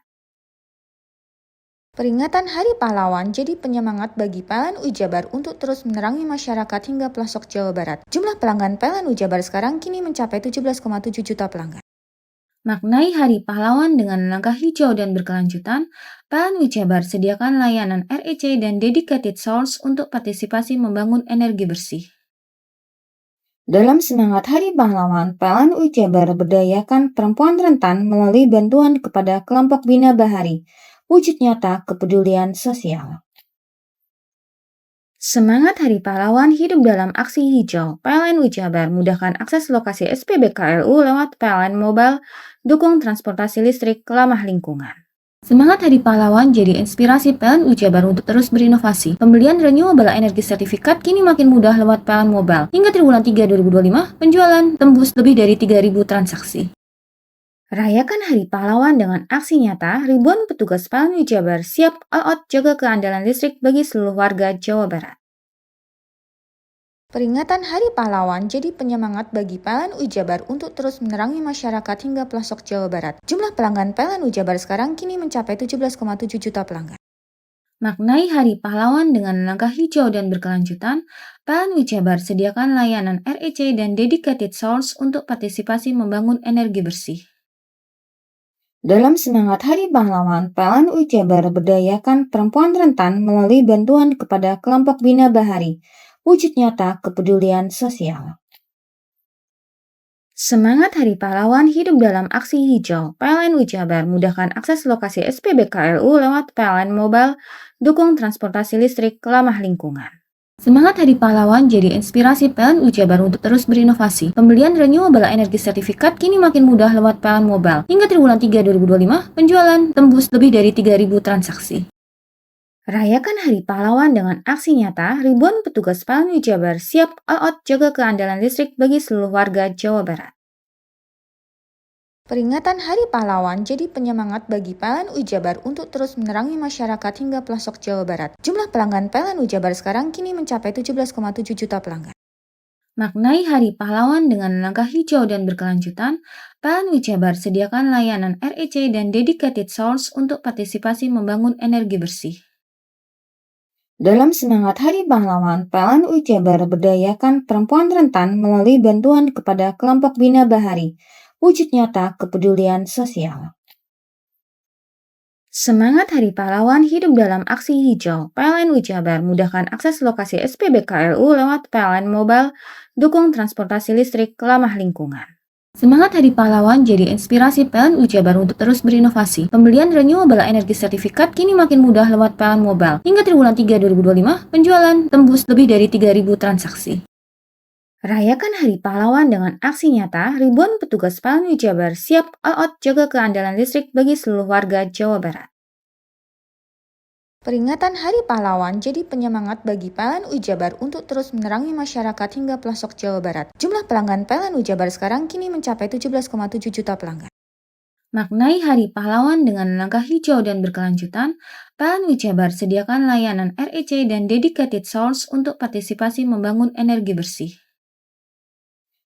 Peringatan Hari Pahlawan jadi penyemangat bagi PLN Ujabar untuk terus menerangi masyarakat hingga pelosok Jawa Barat. Jumlah pelanggan PLN Ujabar sekarang kini mencapai 17,7 juta pelanggan. Maknai Hari Pahlawan dengan langkah hijau dan berkelanjutan, PLN Ujabar sediakan layanan REC dan dedicated source untuk partisipasi membangun energi bersih. Dalam semangat Hari Pahlawan, PLN Ujabar berdayakan perempuan rentan melalui bantuan kepada kelompok Bina Bahari, wujud nyata kepedulian sosial. Semangat Hari Pahlawan hidup dalam aksi hijau. PLN Jabar mudahkan akses lokasi SPBKLU lewat PLN Mobile, dukung transportasi listrik ramah lingkungan. Semangat Hari Pahlawan jadi inspirasi PLN Jabar untuk terus berinovasi. Pembelian renewable energy sertifikat kini makin mudah lewat PLN Mobile. Hingga triwulan 3 2025, penjualan tembus lebih dari 3.000 transaksi. Rayakan Hari Pahlawan dengan aksi nyata, ribuan petugas PLN Jabar siap all out jaga keandalan listrik bagi seluruh warga Jawa Barat. Peringatan Hari Pahlawan jadi penyemangat bagi PLN Jabar untuk terus menerangi masyarakat hingga pelosok Jawa Barat. Jumlah pelanggan PLN Jabar sekarang kini mencapai 17,7 juta pelanggan. Maknai Hari Pahlawan dengan langkah hijau dan berkelanjutan, PLN Jabar sediakan layanan REC dan dedicated source untuk partisipasi membangun energi bersih. Dalam semangat Hari Pahlawan, PLN Jabar berdayakan perempuan rentan melalui bantuan kepada kelompok Bina Bahari, wujud nyata kepedulian sosial. Semangat Hari Pahlawan hidup dalam aksi hijau. PLN Jabar mudahkan akses lokasi SPBKLU lewat PLN Mobile, dukung transportasi listrik ramah lingkungan. Semangat Hari Pahlawan jadi inspirasi PLN Jabar untuk terus berinovasi. Pembelian renewable energy sertifikat kini makin mudah lewat PLN Mobile. Hingga triwulan 3 2025, penjualan tembus lebih dari 3.000 transaksi. Rayakan Hari Pahlawan dengan aksi nyata, ribuan petugas PLN Jabar siap all out jaga keandalan listrik bagi seluruh warga Jawa Barat. Peringatan Hari Pahlawan jadi penyemangat bagi PLN Jabar untuk terus menerangi masyarakat hingga pelosok Jawa Barat. Jumlah pelanggan PLN Jabar sekarang kini mencapai 17,7 juta pelanggan. Maknai Hari Pahlawan dengan langkah hijau dan berkelanjutan, PLN Jabar sediakan layanan REC dan dedicated source untuk partisipasi membangun energi bersih. Dalam semangat Hari Pahlawan, PLN Jabar berdayakan perempuan rentan melalui bantuan kepada kelompok Bina Bahari, wujud nyata kepedulian sosial. Semangat Hari Pahlawan hidup dalam aksi hijau. PLN Jabar mudahkan akses lokasi SPBKLU lewat PLN Mobile, dukung transportasi listrik ramah lingkungan. Semangat Hari Pahlawan jadi inspirasi PLN Jabar untuk terus berinovasi. Pembelian renewable energy sertifikat kini makin mudah lewat PLN Mobile. Hingga triwulan 3 2025, penjualan tembus lebih dari 3.000 transaksi. Rayakan Hari Pahlawan dengan aksi nyata, ribuan petugas PLN Jabar siap all out jaga keandalan listrik bagi seluruh warga Jawa Barat. Peringatan Hari Pahlawan jadi penyemangat bagi PLN Jabar untuk terus menerangi masyarakat hingga pelosok Jawa Barat. Jumlah pelanggan PLN Jabar sekarang kini mencapai 17,7 juta pelanggan. Maknai Hari Pahlawan dengan langkah hijau dan berkelanjutan, PLN Jabar sediakan layanan REC dan dedicated source untuk partisipasi membangun energi bersih.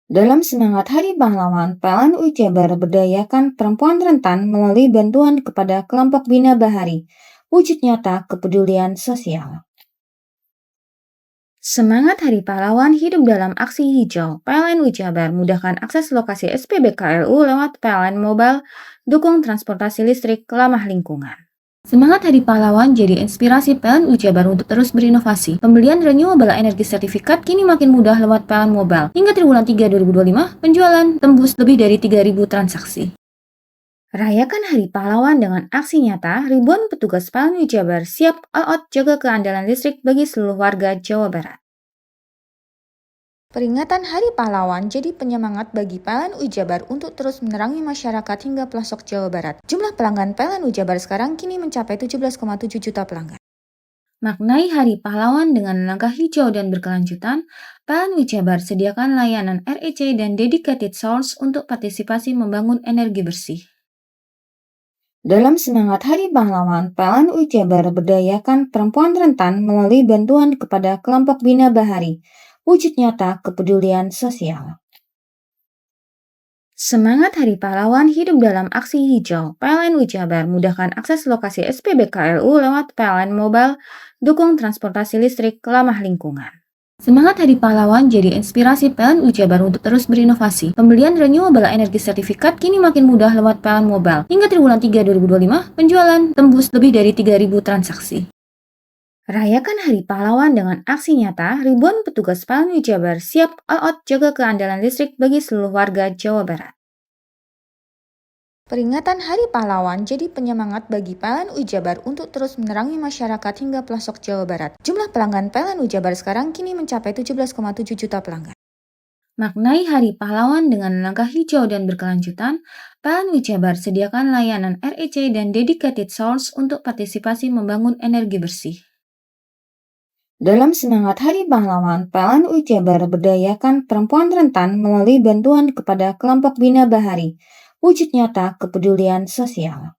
Dalam semangat Hari Pahlawan, PLN Jabar berdayakan perempuan rentan melalui bantuan kepada kelompok Bina Bahari, wujud nyata kepedulian sosial. Semangat Hari Pahlawan hidup dalam aksi hijau. PLN Jabar mudahkan akses lokasi SPBKLU lewat PLN Mobile, dukung transportasi listrik ramah lingkungan. Semangat Hari Pahlawan jadi inspirasi PLN Jabar untuk terus berinovasi. Pembelian renewable energy sertifikat kini makin mudah lewat PLN Mobile. Hingga triwulan 3 2025, penjualan tembus lebih dari 3.000 transaksi. Rayakan Hari Pahlawan dengan aksi nyata, ribuan petugas PLN Jabar siap all out jaga keandalan listrik bagi seluruh warga Jawa Barat. Peringatan Hari Pahlawan jadi penyemangat bagi PLN Jabar untuk terus menerangi masyarakat hingga pelosok Jawa Barat. Jumlah pelanggan PLN Jabar sekarang kini mencapai 17,7 juta pelanggan. Maknai Hari Pahlawan dengan langkah hijau dan berkelanjutan, PLN Jabar sediakan layanan REC dan dedicated source untuk partisipasi membangun energi bersih. Dalam semangat Hari Pahlawan, PLN Jabar berdayakan perempuan rentan melalui bantuan kepada kelompok Bina Bahari, wujud nyata kepedulian sosial. Semangat Hari Pahlawan hidup dalam aksi hijau. PLN Jabar mudahkan akses lokasi SPBKLU lewat PLN Mobile, dukung transportasi listrik ramah lingkungan. Semangat Hari Pahlawan jadi inspirasi PLN Jabar untuk terus berinovasi. Pembelian renewable energy sertifikat kini makin mudah lewat PLN Mobile. Hingga triwulan 3 2025, penjualan tembus lebih dari 3.000 transaksi. Rayakan Hari Pahlawan dengan aksi nyata, ribuan petugas PLN Jabar siap all out jaga keandalan listrik bagi seluruh warga Jawa Barat. Peringatan Hari Pahlawan jadi penyemangat bagi PLN Jabar untuk terus menerangi masyarakat hingga pelosok Jawa Barat. Jumlah pelanggan PLN Jabar sekarang kini mencapai 17,7 juta pelanggan. Maknai Hari Pahlawan dengan langkah hijau dan berkelanjutan, PLN Jabar sediakan layanan REC dan dedicated source untuk partisipasi membangun energi bersih. Dalam semangat Hari Pahlawan, PLN Jabar berdayakan perempuan rentan melalui bantuan kepada kelompok Bina Bahari, wujud nyata kepedulian sosial.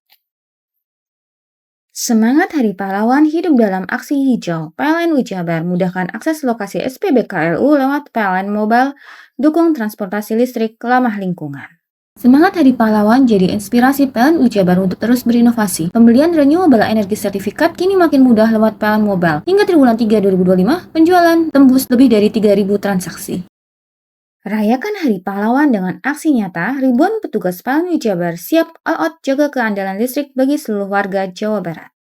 Semangat Hari Pahlawan hidup dalam aksi hijau. PLN Jabar mudahkan akses lokasi SPBKLU lewat PLN Mobile, dukung transportasi listrik ramah lingkungan. Semangat Hari Pahlawan jadi inspirasi PLN Jabar untuk terus berinovasi. Pembelian renewable energy sertifikat kini makin mudah lewat PLN Mobile. Hingga triwulan 3 2025, penjualan tembus lebih dari 3.000 transaksi. Rayakan Hari Pahlawan dengan aksi nyata, ribuan petugas PLN Jabar siap all out jaga keandalan listrik bagi seluruh warga Jawa Barat.